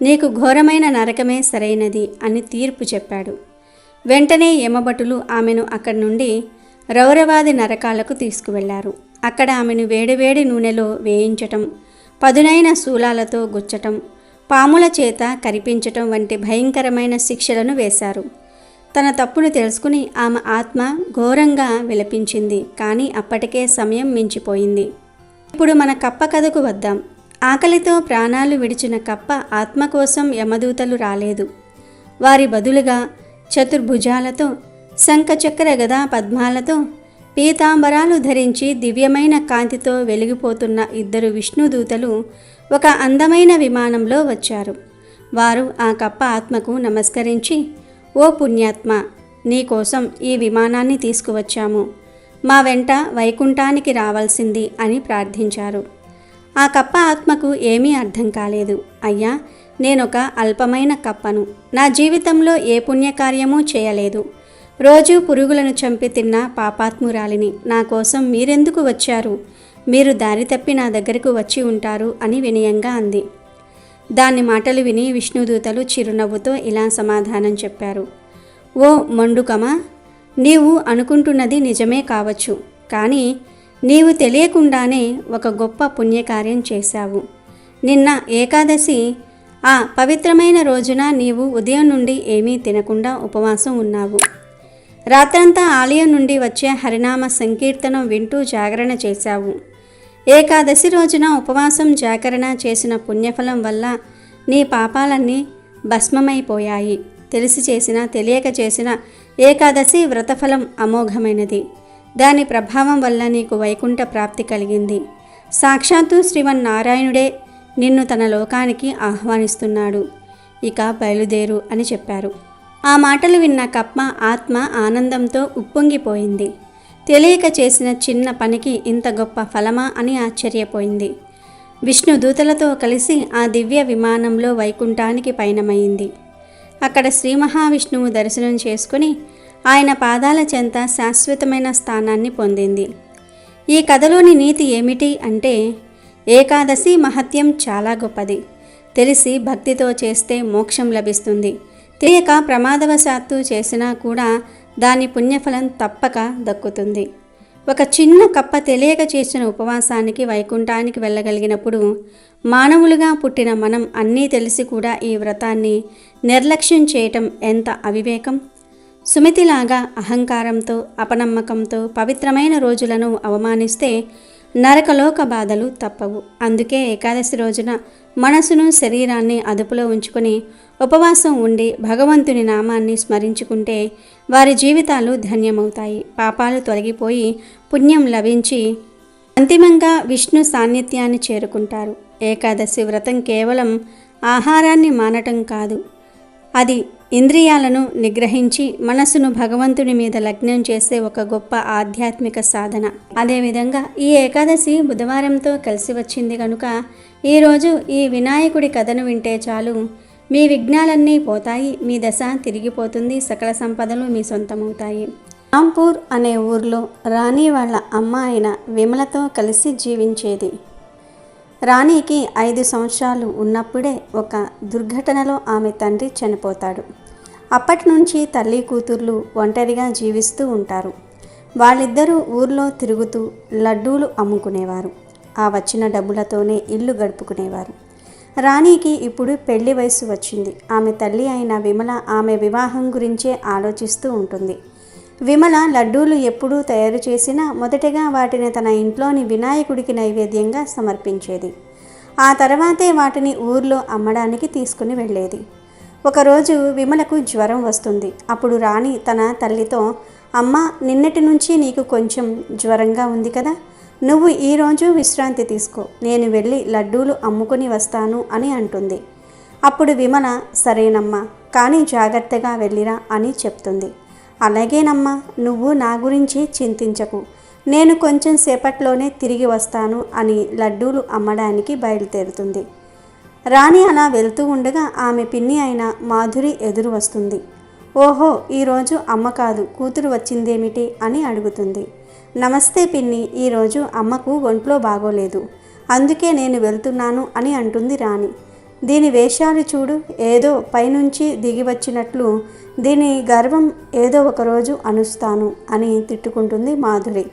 S3: నీకు ఘోరమైన నరకమే సరైనది అని తీర్పు చెప్పాడు. వెంటనే యమభటులు ఆమెను అక్కడి నుండి రౌరవాది నరకాలకు తీసుకువెళ్లారు. అక్కడ ఆమెను వేడివేడి నూనెలో వేయించటం, పదునైన శూలాలతో గుచ్చటం, పాముల చేత కరిపించటం వంటి భయంకరమైన శిక్షలను వేశారు. తన తప్పును తెలుసుకుని ఆమె ఆత్మ ఘోరంగా విలపించింది. కానీ అప్పటికే సమయం మించిపోయింది. ఇప్పుడు మన కప్ప కథకు వద్దాం. ఆకలితో ప్రాణాలు విడిచిన కప్ప ఆత్మ కోసం యమదూతలు రాలేదు. వారి బదులుగా చతుర్భుజాలతో, శంఖచక్ర గదా పద్మాలతో, పీతాంబరాలు ధరించి దివ్యమైన కాంతితో వెలిగిపోతున్న ఇద్దరు విష్ణుదూతలు ఒక అందమైన విమానంలో వచ్చారు. వారు ఆ కప్ప ఆత్మకు నమస్కరించి, ఓ పుణ్యాత్మ, నీకోసం ఈ విమానాన్ని తీసుకువచ్చాము. మా వెంట వైకుంఠానికి రావాల్సింది అని ప్రార్థించారు. ఆ కప్ప ఆత్మకు ఏమీ అర్థం కాలేదు. అయ్యా, నేనొక అల్పమైన కప్పను. నా జీవితంలో ఏ పుణ్యకార్యమూ చేయలేదు. రోజూ పురుగులను చంపి తిన్న పాపాత్మురాలిని. నా కోసం మీరెందుకు వచ్చారు? మీరు దారి తప్పి నా దగ్గరకు వచ్చి ఉంటారు అని వినయంగా అంది. దాని మాటలు విని విష్ణుదూతలు చిరునవ్వుతో ఇలా సమాధానం చెప్పారు. ఓ మండుకమా, నీవు అనుకుంటున్నది నిజమే కావచ్చు. కానీ నీవు తెలియకుండానే ఒక గొప్ప పుణ్యకార్యం చేశావు. నిన్న ఏకాదశి ఆ పవిత్రమైన రోజున నీవు ఉదయం నుండి ఏమీ తినకుండా ఉపవాసం ఉన్నావు. రాత్రంతా ఆలయం నుండి వచ్చే హరినామ సంకీర్తనం వింటూ జాగరణ చేశావు. ఏకాదశి రోజున ఉపవాసం జాగరణ చేసిన పుణ్యఫలం వల్ల నీ పాపాలన్నీ భస్మమైపోయాయి. తెలిసి చేసిన తెలియక చేసిన ఏకాదశి వ్రతఫలం అమోఘమైనది. దాని ప్రభావం వల్ల నీకు వైకుంఠ ప్రాప్తి కలిగింది. సాక్షాత్తు శ్రీమన్నారాయణుడే నిన్ను తన లోకానికి ఆహ్వానిస్తున్నాడు. ఇక బయలుదేరు అని చెప్పారు. ఆ మాటలు విన్న కప్ప ఆత్మ ఆనందంతో ఉప్పొంగిపోయింది. తెలియక చేసిన చిన్న పనికి ఇంత గొప్ప ఫలమా అని ఆశ్చర్యపోయింది. విష్ణు దూతలతో కలిసి ఆ దివ్య విమానంలో వైకుంఠానికి పయనమైంది. అక్కడ శ్రీ మహావిష్ణువు దర్శనం చేసుకుని ఆయన పాదాల చెంత శాశ్వతమైన స్థానాన్ని పొందింది. ఈ కథలోని నీతి ఏమిటి అంటే, ఏకాదశి మహత్యం చాలా గొప్పది. తెలిసి భక్తితో చేస్తే మోక్షం లభిస్తుంది. తెలియక ప్రమాదవశాత్తు చేసినా కూడా దాని పుణ్యఫలం తప్పక దక్కుతుంది. ఒక చిన్న కప్ప తెలియక చేసిన ఉపవాసానికి వైకుంఠానికి వెళ్ళగలిగినప్పుడు మానవులుగా పుట్టిన మనం అన్నీ తెలిసి కూడా ఈ వ్రతాన్ని నిర్లక్ష్యం చేయటం ఎంత అవివేకం! సుమతిలాగా అహంకారంతో అపనమ్మకంతో పవిత్రమైన రోజులను అవమానిస్తే నరకలోక బాధలు తప్పవు. అందుకే ఏకాదశి రోజున మనసును శరీరాన్ని అదుపులో ఉంచుకొని ఉపవాసం ఉండి భగవంతుని నామాన్ని స్మరించుకుంటే వారి జీవితాలు ధన్యమవుతాయి. పాపాలు తొలగిపోయి పుణ్యం లభించి అంతిమంగా విష్ణు సాన్నిధ్యాన్ని చేరుకుంటారు. ఏకాదశి వ్రతం కేవలం ఆహారాన్ని మానటం కాదు, అది ఇంద్రియాలను నిగ్రహించి మనసును భగవంతుని మీద లగ్నం చేసే ఒక గొప్ప ఆధ్యాత్మిక సాధన. అదేవిధంగా ఈ ఏకాదశి బుధవారంతో కలిసి వచ్చింది కనుక ఈరోజు ఈ వినాయకుడి కథను వింటే చాలు, మీ విఘ్నాలన్నీ పోతాయి, మీ దశ తిరిగిపోతుంది, సకల సంపదలు మీ సొంతమవుతాయి. రాంపూర్ అనే ఊర్లో రాణి వాళ్ళ అమ్మ అయిన విమలతో కలిసి జీవించేది. రాణికి 5 సంవత్సరాలు ఉన్నప్పుడే ఒక దుర్ఘటనలో ఆమె తండ్రి చనిపోతాడు. అప్పటి నుంచి తల్లి కూతుర్లు ఒంటరిగా జీవిస్తూ ఉంటారు. వాళ్ళిద్దరూ ఊర్లో తిరుగుతూ లడ్డూలు అమ్ముకునేవారు. ఆ వచ్చిన డబ్బులతోనే ఇల్లు గడుపుకునేవారు. రాణికి ఇప్పుడు పెళ్లి వయసు వచ్చింది. ఆమె తల్లి అయిన విమల ఆమె వివాహం గురించే ఆలోచిస్తూ ఉంటుంది. విమల లడ్డూలు ఎప్పుడూ తయారు చేసినా మొదటగా వాటిని తన ఇంట్లోని వినాయకుడికి నైవేద్యంగా సమర్పించేది. ఆ తర్వాతే వాటిని ఊర్లో అమ్మడానికి తీసుకుని వెళ్ళేది. ఒకరోజు విమలకు జ్వరం వస్తుంది. అప్పుడు రాణి తన తల్లితో, అమ్మ, నిన్నటి నుంచి నీకు కొంచెం జ్వరంగా ఉంది కదా, నువ్వు ఈరోజు విశ్రాంతి తీసుకో, నేను వెళ్ళి లడ్డూలు అమ్ముకుని వస్తాను అని అంటుంది. అప్పుడు విమల, సరేనమ్మా, కానీ జాగ్రత్తగా వెళ్ళిరా అని చెప్తుంది. అలాగేనమ్మా, నువ్వు నా గురించి చింతించకు, నేను కొంచెం సేపట్లోనే తిరిగి వస్తాను అని లడ్డూలు అమ్మడానికి బయలుదేరుతుంది. రాణి అలా వెళ్తూ ఉండగా ఆమె పిన్ని అయిన మాధురి ఎదురు వస్తుంది. ఓహో, ఈరోజు అమ్మ కాదు కూతురు వచ్చిందేమిటి అని అడుగుతుంది. నమస్తే పిన్ని, ఈరోజు అమ్మకు ఒంట్లో బాగోలేదు, అందుకే నేను వెళ్తున్నాను అని అంటుంది రాణి. దీని వేషాలు చూడు, ఏదో పైనుంచి దిగి వచ్చినట్లు, దీని గర్వం ఏదో ఒకరోజు అనుస్తాను అని తిట్టుకుంటుంది మాధురి.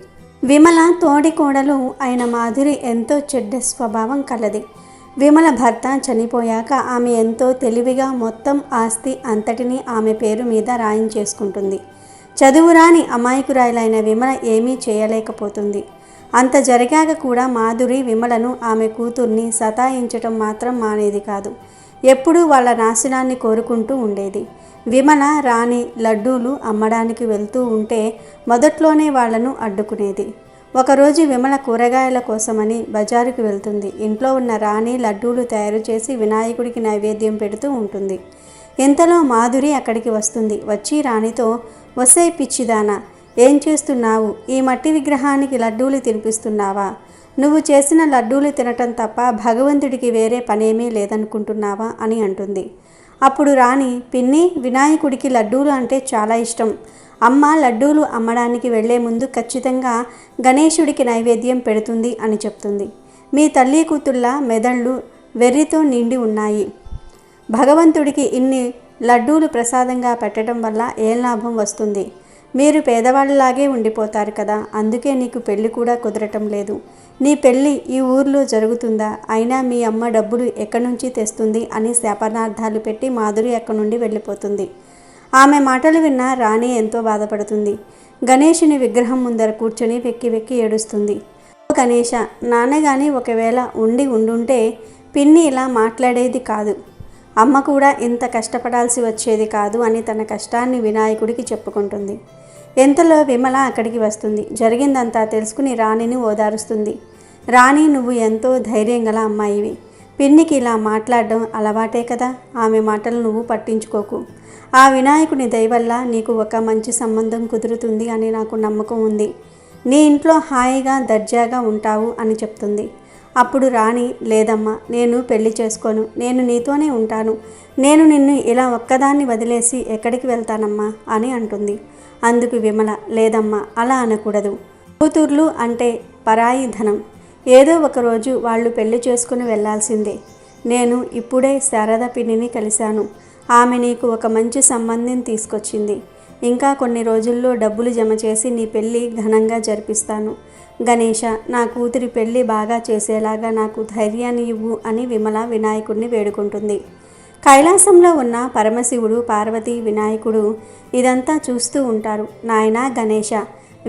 S3: విమల తోడి కోడలు అయిన మాధురి ఎంతో చెడ్డ స్వభావం కలది. విమల భర్త చనిపోయాక ఆమె ఎంతో తెలివిగా మొత్తం ఆస్తి అంతటినీ ఆమె పేరు మీద రాయించేసుకుంటుంది. చదువురాని అమాయకురాలైన విమల ఏమీ చేయలేకపోతుంది. అంత జరిగాక కూడా మాధురి విమలను, ఆమె కూతుర్ని సతాయించటం మాత్రం మానేది కాదు. ఎప్పుడూ వాళ్ళ నాశనాన్ని కోరుకుంటూ ఉండేది. విమల రాణి లడ్డూలు అమ్మడానికి వెళ్తూ ఉంటే మొదట్లోనే వాళ్లను అడ్డుకునేది. ఒకరోజు విమల కూరగాయల కోసమని బజారుకు వెళ్తుంది. ఇంట్లో ఉన్న రాణి లడ్డూలు తయారు చేసి వినాయకుడికి నైవేద్యం పెడుతూ ఉంటుంది. ఇంతలో మాధురి అక్కడికి వస్తుంది. వచ్చి రాణితో, వసే పిచ్చిదానా, ఏం చేస్తున్నావు? ఈ మట్టి విగ్రహానికి లడ్డూలు తినిపిస్తున్నావా? నువ్వు చేసిన లడ్డూలు తినటం తప్ప భగవంతుడికి వేరే పనేమీ లేదనుకుంటున్నావా అని అంటుంది. అప్పుడు రాణి, పిన్ని, వినాయకుడికి లడ్డూలు అంటే చాలా ఇష్టం. అమ్మ లడ్డూలు అమ్మడానికి వెళ్లే ముందు ఖచ్చితంగా గణేశుడికి నైవేద్యం పెడుతుంది అని చెప్తుంది. మీ తల్లి కూతుళ్ళ మెదళ్ళు వెర్రితో నిండి ఉన్నాయి. భగవంతుడికి ఇన్ని లడ్డూలు ప్రసాదంగా పెట్టడం వల్ల ఏం లాభం వస్తుంది? మీరు పేదవాళ్ళలాగే ఉండిపోతారు కదా, అందుకే నీకు పెళ్లి కూడా కుదరటం లేదు. నీ పెళ్ళి ఈ ఊర్లో జరుగుతుందా? అయినా మీ అమ్మ డబ్బులు ఎక్కడి నుంచి తెస్తుంది అని శాపనార్థాలు పెట్టి మాధురి అక్కడి నుండి వెళ్ళిపోతుంది. ఆమె మాటలు విన్న రాణి ఎంతో బాధపడుతుంది. గణేశుని విగ్రహం ముందర కూర్చొని వెక్కి వెక్కి ఏడుస్తుంది. గణేశ, నాన్నగాని ఒకవేళ ఉండుంటే పిన్ని ఇలా మాట్లాడేది కాదు, అమ్మ కూడా ఇంత కష్టపడాల్సి వచ్చేది కాదు అని తన కష్టాన్ని వినాయకుడికి చెప్పుకుంటుంది. ఎంతలో విమల అక్కడికి వస్తుంది. జరిగిందంతా తెలుసుకుని రాణిని ఓదారుస్తుంది. రాణి, నువ్వు ఎంతో ధైర్యం గల అమ్మాయివి. పిన్నికి ఇలా మాట్లాడడం అలవాటే కదా, ఆమె మాటలు నువ్వు పట్టించుకోకు. ఆ వినాయకుని దయ వల్ల నీకు ఒక మంచి సంబంధం కుదురుతుంది అని నాకు నమ్మకం ఉంది. నీ ఇంట్లో హాయిగా దర్జాగా ఉంటావు అని చెప్తుంది. అప్పుడు రాణి, లేదమ్మా, నేను పెళ్లి చేసుకోను, నేను నీతోనే ఉంటాను, నేను నిన్ను ఇలా ఒక్కదాన్ని వదిలేసి ఎక్కడికి వెళ్తానమ్మా అని అంటుంది. అందుకు విమల, లేదమ్మా, అలా అనకూడదు. కూతుర్లు అంటే పరాయి ధనం, ఏదో ఒకరోజు వాళ్ళు పెళ్లి చేసుకుని వెళ్లాల్సిందే. నేను ఇప్పుడే శారద పిన్నిని కలిశాను. ఆమె నీకు ఒక మంచి సంబంధం తీసుకొచ్చింది. ఇంకా కొన్ని రోజుల్లో డబ్బులు జమ చేసి నీ పెళ్ళి ఘనంగా జరిపిస్తాను. గణేశ, నా కూతురి పెళ్ళి బాగా చేసేలాగా నాకు ధైర్యాన్ని ఇవ్వు అని విమల వినాయకుడిని వేడుకుంటుంది. కైలాసంలో ఉన్న పరమశివుడు, పార్వతి, వినాయకుడు ఇదంతా చూస్తూ ఉంటారు. నాయనా గణేశ,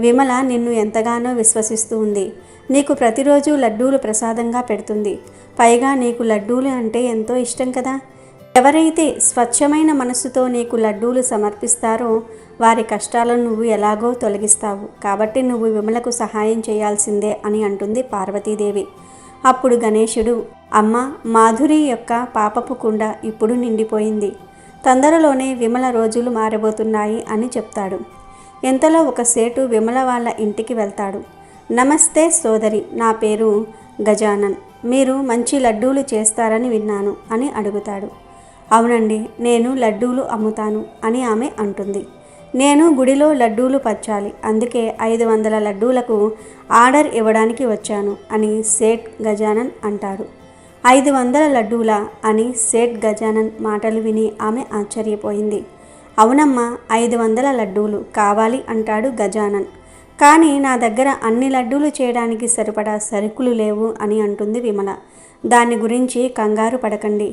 S3: విమల నిన్ను ఎంతగానో విశ్వసిస్తూ ఉంది. నీకు ప్రతిరోజు లడ్డూలు ప్రసాదంగా పెడుతుంది. పైగా నీకు లడ్డూలు అంటే ఎంతో ఇష్టం కదా. ఎవరైతే స్వచ్ఛమైన మనస్సుతో నీకు లడ్డూలు సమర్పిస్తారో వారి కష్టాలను నువ్వు ఎలాగో తొలగిస్తావు. కాబట్టి నువ్వు విమలకు సహాయం చేయాల్సిందే అని అంటుంది పార్వతీదేవి. అప్పుడు గణేశుడు, అమ్మ, మాధురి యొక్క పాపపు కుండ ఇప్పుడు నిండిపోయింది. తొందరలోనే విమల రోజులు మారబోతున్నాయి అని చెప్తాడు. ఇంతలో ఒక సేటు విమల వాళ్ళ ఇంటికి వెళ్తాడు. నమస్తే సోదరి, నా పేరు గజానన్, మీరు మంచి లడ్డూలు చేస్తారని విన్నాను అని అడుగుతాడు. అవునండి, నేను లడ్డూలు అమ్ముతాను అని ఆమె అంటుంది. నేను గుడిలో లడ్డూలు పంచాలి, అందుకే 500 లడ్డూలకు ఆర్డర్ ఇవ్వడానికి వచ్చాను అని సేట్ గజానన్ అంటాడు. 500 లడ్డూల అని సేట్ గజానన్ మాటలు విని ఆమె ఆశ్చర్యపోయింది. అవునమ్మా, 500 లడ్డూలు కావాలి అంటాడు గజానన్. కానీ నా దగ్గర అన్ని లడ్డూలు చేయడానికి సరిపడా సరుకులు లేవు అని అంటుంది విమల. దాని గురించి కంగారు పడకండి,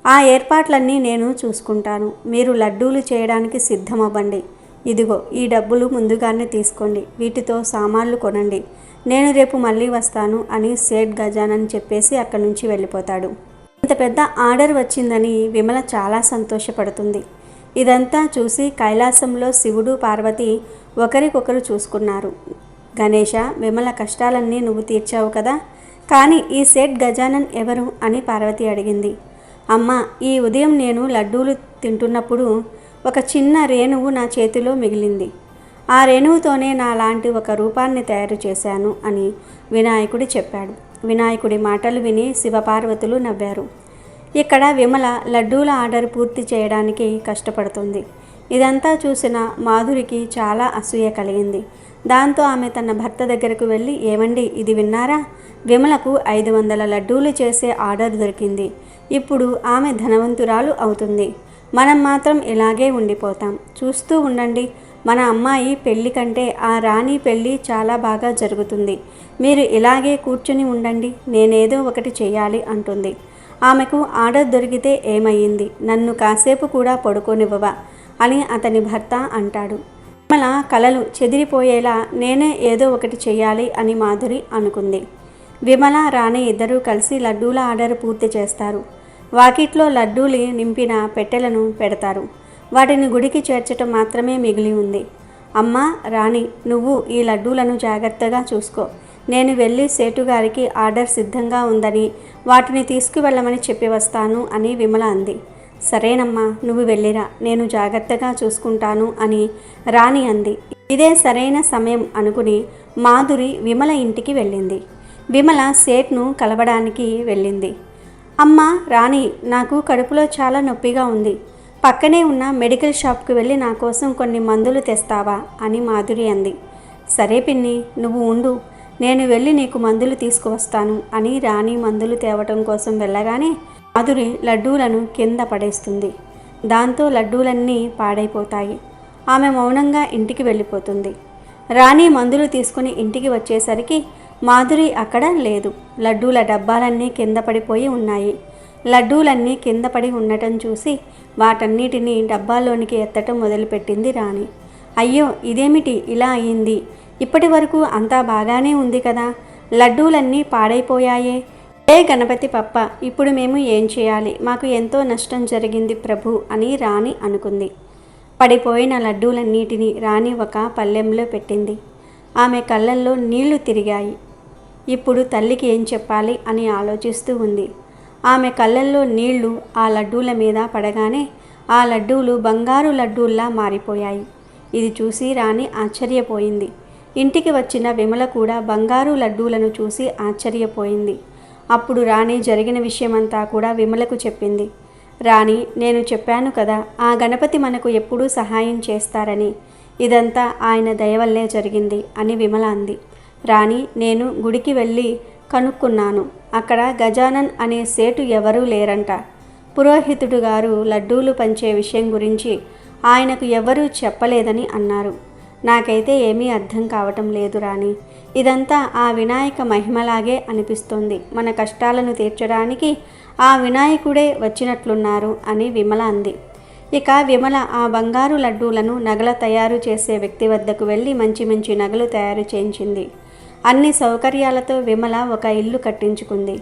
S3: ఆ ఏర్పాట్లన్నీ నేను చూసుకుంటాను. మీరు లడ్డూలు చేయడానికి సిద్ధమవ్వండి. ఇదిగో ఈ డబ్బులు ముందుగానే తీసుకోండి, వీటితో సామాన్లు కొనండి. నేను రేపు మళ్ళీ వస్తాను అని సేట్ గజానన్ చెప్పేసి అక్కడి నుంచి వెళ్ళిపోతాడు. ఇంత పెద్ద ఆర్డర్ వచ్చిందని విమల చాలా సంతోషపడుతుంది. ఇదంతా చూసి కైలాసంలో శివుడు పార్వతి ఒకరికొకరు చూసుకున్నారు. గణేష, విమల కష్టాలన్నీ నువ్వు తీర్చావు కదా, కానీ ఈ సేట్ గజానన్ ఎవరు అని పార్వతి అడిగింది. అమ్మ, ఈ ఉదయం నేను లడ్డూలు తింటున్నప్పుడు ఒక చిన్న రేణువు నా చేతిలో మిగిలింది. ఆ రేణువుతోనే నా లాంటి ఒక రూపాన్ని తయారు చేశాను అని వినాయకుడు చెప్పాడు. వినాయకుడి మాటలు విని శివపార్వతులు నవ్వారు. ఇక్కడ విమల లడ్డూల ఆర్డర్ పూర్తి చేయడానికి కష్టపడుతుంది. ఇదంతా చూసిన మాధురికి చాలా అసూయ కలిగింది. దాంతో ఆమె తన భర్త దగ్గరకు వెళ్ళి, ఏమండి, ఇది విన్నారా? విమలకు 500 లడ్డూలు చేసే ఆర్డర్ దొరికింది. ఇప్పుడు ఆమె ధనవంతురాలు అవుతుంది. మనం మాత్రం ఇలాగే ఉండిపోతాం. చూస్తూ ఉండండి, మన అమ్మాయి పెళ్లి కంటే ఆ రాణి పెళ్లి చాలా బాగా జరుగుతుంది. మీరు ఇలాగే కూర్చుని ఉండండి, నేనేదో ఒకటి చేయాలి అంటుంది. ఆమెకు ఆర్డర్ దొరికితే ఏమయ్యింది, నన్ను కాసేపు కూడా పడుకోనివ్వవా అని అతని భర్త అంటాడు. విమల కలలు చెదిరిపోయేలా నేనే ఏదో ఒకటి చేయాలి అని మాధురి అనుకుంది. విమల, రాణి ఇద్దరూ కలిసి లడ్డూల ఆర్డర్ పూర్తి చేస్తారు. వాకిట్లో లడ్డూలు నింపిన పెట్టెలను పెడతారు. వాటిని గుడికి చేర్చటం మాత్రమే మిగిలి ఉంది. అమ్మా, రాణి, నువ్వు ఈ లడ్డూలను జాగ్రత్తగా చూసుకో. నేను వెళ్ళి సేటుగారికి ఆర్డర్ సిద్ధంగా ఉందని వాటిని తీసుకువెళ్ళమని చెప్పి వస్తాను అని విమల అంది. సరేనమ్మా, నువ్వు వెళ్ళిరా, నేను జాగ్రత్తగా చూసుకుంటాను అని రాణి అంది. ఇదే సరైన సమయం అనుకుని మాధురి విమల ఇంటికి వెళ్ళింది. విమల సేట్ను కలవడానికి వెళ్ళింది. అమ్మా, రాణి, నాకు కడుపులో చాలా నొప్పిగా ఉంది. పక్కనే ఉన్న మెడికల్ షాప్కి వెళ్ళి నా కోసం కొన్ని మందులు తెస్తావా అని మాధురి అంది. సరే పిన్ని, నువ్వు ఉండు, నేను వెళ్ళి నీకు మందులు తీసుకువస్తాను అని రాణి మందులు తేవటం కోసం వెళ్ళగానే మాధురి లడ్డూలను కింద పడేస్తుంది. దాంతో లడ్డూలన్నీ పాడైపోతాయి. ఆమె మౌనంగా ఇంటికి వెళ్ళిపోతుంది. రాణి మందులు తీసుకుని ఇంటికి వచ్చేసరికి మాధురి అక్కడ లేదు. లడ్డూల డబ్బాలన్నీ కింద పడిపోయి ఉన్నాయి. లడ్డూలన్నీ కింద పడి ఉండటం చూసి వాటన్నిటినీ డబ్బాలోనికి ఎత్తటం మొదలుపెట్టింది రాణి. అయ్యో, ఇదేమిటి ఇలా అయ్యింది? ఇప్పటి వరకు అంతా బాగానే ఉంది కదా, లడ్డూలన్నీ పాడైపోయాయే. ఏ గణపతి పప్ప, ఇప్పుడు మేము ఏం చేయాలి? మాకు ఎంతో నష్టం జరిగింది ప్రభు అని రాణి అనుకుంది. పడిపోయిన లడ్డూలన్నిటినీ రాణి ఒక పళ్ళెంలో పెట్టింది. ఆమె కళ్ళల్లో నీళ్లు తిరిగాయి. ఇప్పుడు తల్లికి ఏం చెప్పాలి అని ఆలోచిస్తూ ఉంది. ఆమె కళ్ళల్లో నీళ్లు ఆ లడ్డూల మీద పడగానే ఆ లడ్డూలు బంగారు లడ్డూల్లా మారిపోయాయి. ఇది చూసి రాణి ఆశ్చర్యపోయింది. ఇంటికి వచ్చిన విమల కూడా బంగారు లడ్డూలను చూసి ఆశ్చర్యపోయింది. అప్పుడు రాణి జరిగిన విషయమంతా కూడా విమలకు చెప్పింది. రాణి, నేను చెప్పాను కదా, ఆ గణపతి మనకు ఎప్పుడూ సహాయం చేస్తారని. ఇదంతా ఆయన దయవల్లే జరిగింది అని విమల అంది. రాణి, నేను గుడికి వెళ్ళి కనుక్కున్నాను. అక్కడ గజానన్ అనే సేటు ఎవరూ లేరంట. పురోహితుడు గారు లడ్డూలు పంచే విషయం గురించి ఆయనకు ఎవరూ చెప్పలేదని అన్నారు. నాకైతే ఏమీ అర్థం కావటం లేదు రాణి. ఇదంతా ఆ వినాయక మహిమలాగే అనిపిస్తోంది. మన కష్టాలను తీర్చడానికి ఆ వినాయకుడే వచ్చినట్లున్నారు అని విమల అంది. ఇక విమల ఆ బంగారు లడ్డూలను నగల తయారు చేసే వ్యక్తి వద్దకు వెళ్ళి మంచి మంచి నగలు తయారు చేయించింది. అన్ని సౌకర్యాలతో విమల ఒక ఇల్లు కట్టించుకుంది.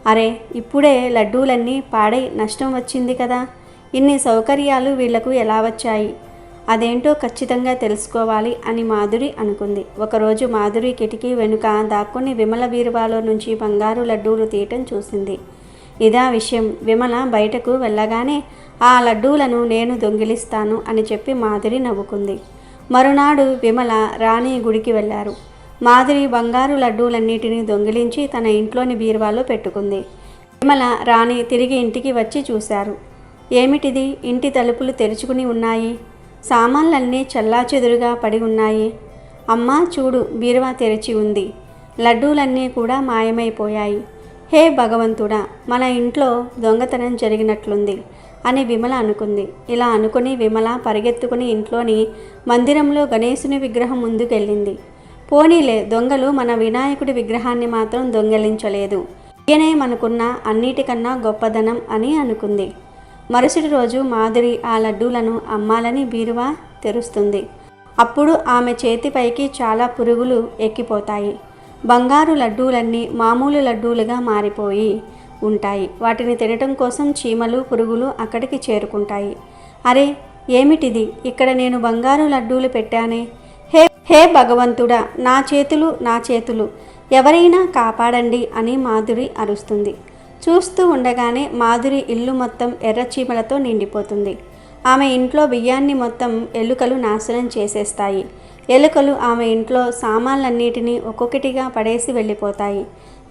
S3: అరే, ఇప్పుడే లడ్డూలన్నీ పాడై నష్టం వచ్చింది కదా, ఇన్ని సౌకర్యాలు వీళ్లకు ఎలా వచ్చాయి? అదేంటో ఖచ్చితంగా తెలుసుకోవాలి అని మాధురి అనుకుంది. ఒకరోజు మాధురి కిటికీ వెనుక దాక్కుని విమల బీరువాలో నుంచి బంగారు లడ్డూలు తీయటం చూసింది. ఇదా విషయం. విమల బయటకు వెళ్ళగానే ఆ లడ్డూలను నేను దొంగిలిస్తాను అని చెప్పి మాధురి నవ్వుకుంది. మరునాడు విమల రాణి గుడికి వెళ్ళారు. మాధురి బంగారు లడ్డూలన్నిటినీ దొంగిలించి తన ఇంట్లోని బీరువాలో పెట్టుకుంది. విమల, రాణి తిరిగి ఇంటికి వచ్చి చూశారు. ఏమిటిది, ఇంటి తలుపులు తెరుచుకుని ఉన్నాయి. సామాన్లన్నీ చెల్లాచెదురుగా పడి ఉన్నాయి. అమ్మా చూడు, బీరువా తెరిచి ఉంది. లడ్డూలన్నీ కూడా మాయమైపోయాయి. హే భగవంతుడా, మన ఇంట్లో దొంగతనం జరిగినట్లుంది అని విమల అనుకుంది. ఇలా అనుకుని విమల పరిగెత్తుకుని ఇంట్లోని మందిరంలో గణేశుని విగ్రహం ముందుకెళ్ళింది. పోనీలే, దొంగలు మన వినాయకుడి విగ్రహాన్ని మాత్రం దొంగిలించలేదు. ఈయనే మనకున్న అన్నిటికన్నా గొప్పదనం అని అనుకుంది. మరుసటి రోజు మాధురి ఆ లడ్డూలను అమ్మాలని బీరువా తెరుస్తుంది. అప్పుడు ఆమె చేతిపైకి చాలా పురుగులు ఎక్కిపోతాయి. బంగారు లడ్డూలన్నీ మామూలు లడ్డూలుగా మారిపోయి ఉంటాయి. వాటిని తినటం కోసం చీమలు, పురుగులు అక్కడికి చేరుకుంటాయి. అరే, ఏమిటిది? ఇక్కడ నేను బంగారు లడ్డూలు పెట్టానే. హే భగవంతుడా, నా చేతులు, ఎవరైనా కాపాడండి అని మాధురి అరుస్తుంది. చూస్తూ ఉండగానే మాధురి ఇల్లు మొత్తం ఎర్రచీమలతో నిండిపోతుంది. ఆమె ఇంట్లో బియ్యాన్ని మొత్తం ఎలుకలు నాశనం చేసేస్తాయి. ఎలుకలు ఆమె ఇంట్లో సామాన్లన్నిటినీ ఒక్కొక్కటిగా పడేసి వెళ్ళిపోతాయి.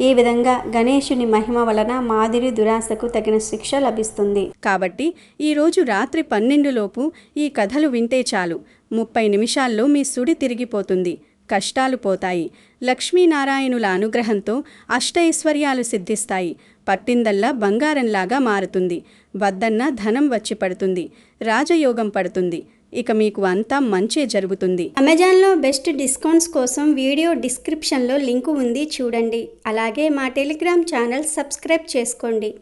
S3: ఈ విధంగా గణేశుని మహిమ వలన మాధురి దురాశకు తగిన శిక్ష లభిస్తుంది.
S2: కాబట్టి ఈరోజు రాత్రి 12లోపు ఈ కథలు వింటే చాలు. 30 నిమిషాల్లో మీ సుడి తిరిగిపోతుంది. కష్టాలు పోతాయి. లక్ష్మీనారాయణుల అనుగ్రహంతో అష్టైశ్వర్యాలు సిద్ధిస్తాయి. పట్టిందల్లా బంగారంలాగా మారుతుంది. వద్దన్న ధనం వచ్చి పడుతుంది. రాజయోగం పడుతుంది. ఇక మీకు అంతా మంచే జరుగుతుంది.
S3: అమెజాన్లో బెస్ట్ డిస్కౌంట్స్ కోసం వీడియో డిస్క్రిప్షన్లో లింకు ఉంది, చూడండి. అలాగే మా టెలిగ్రామ్ ఛానల్ సబ్స్క్రైబ్ చేసుకోండి.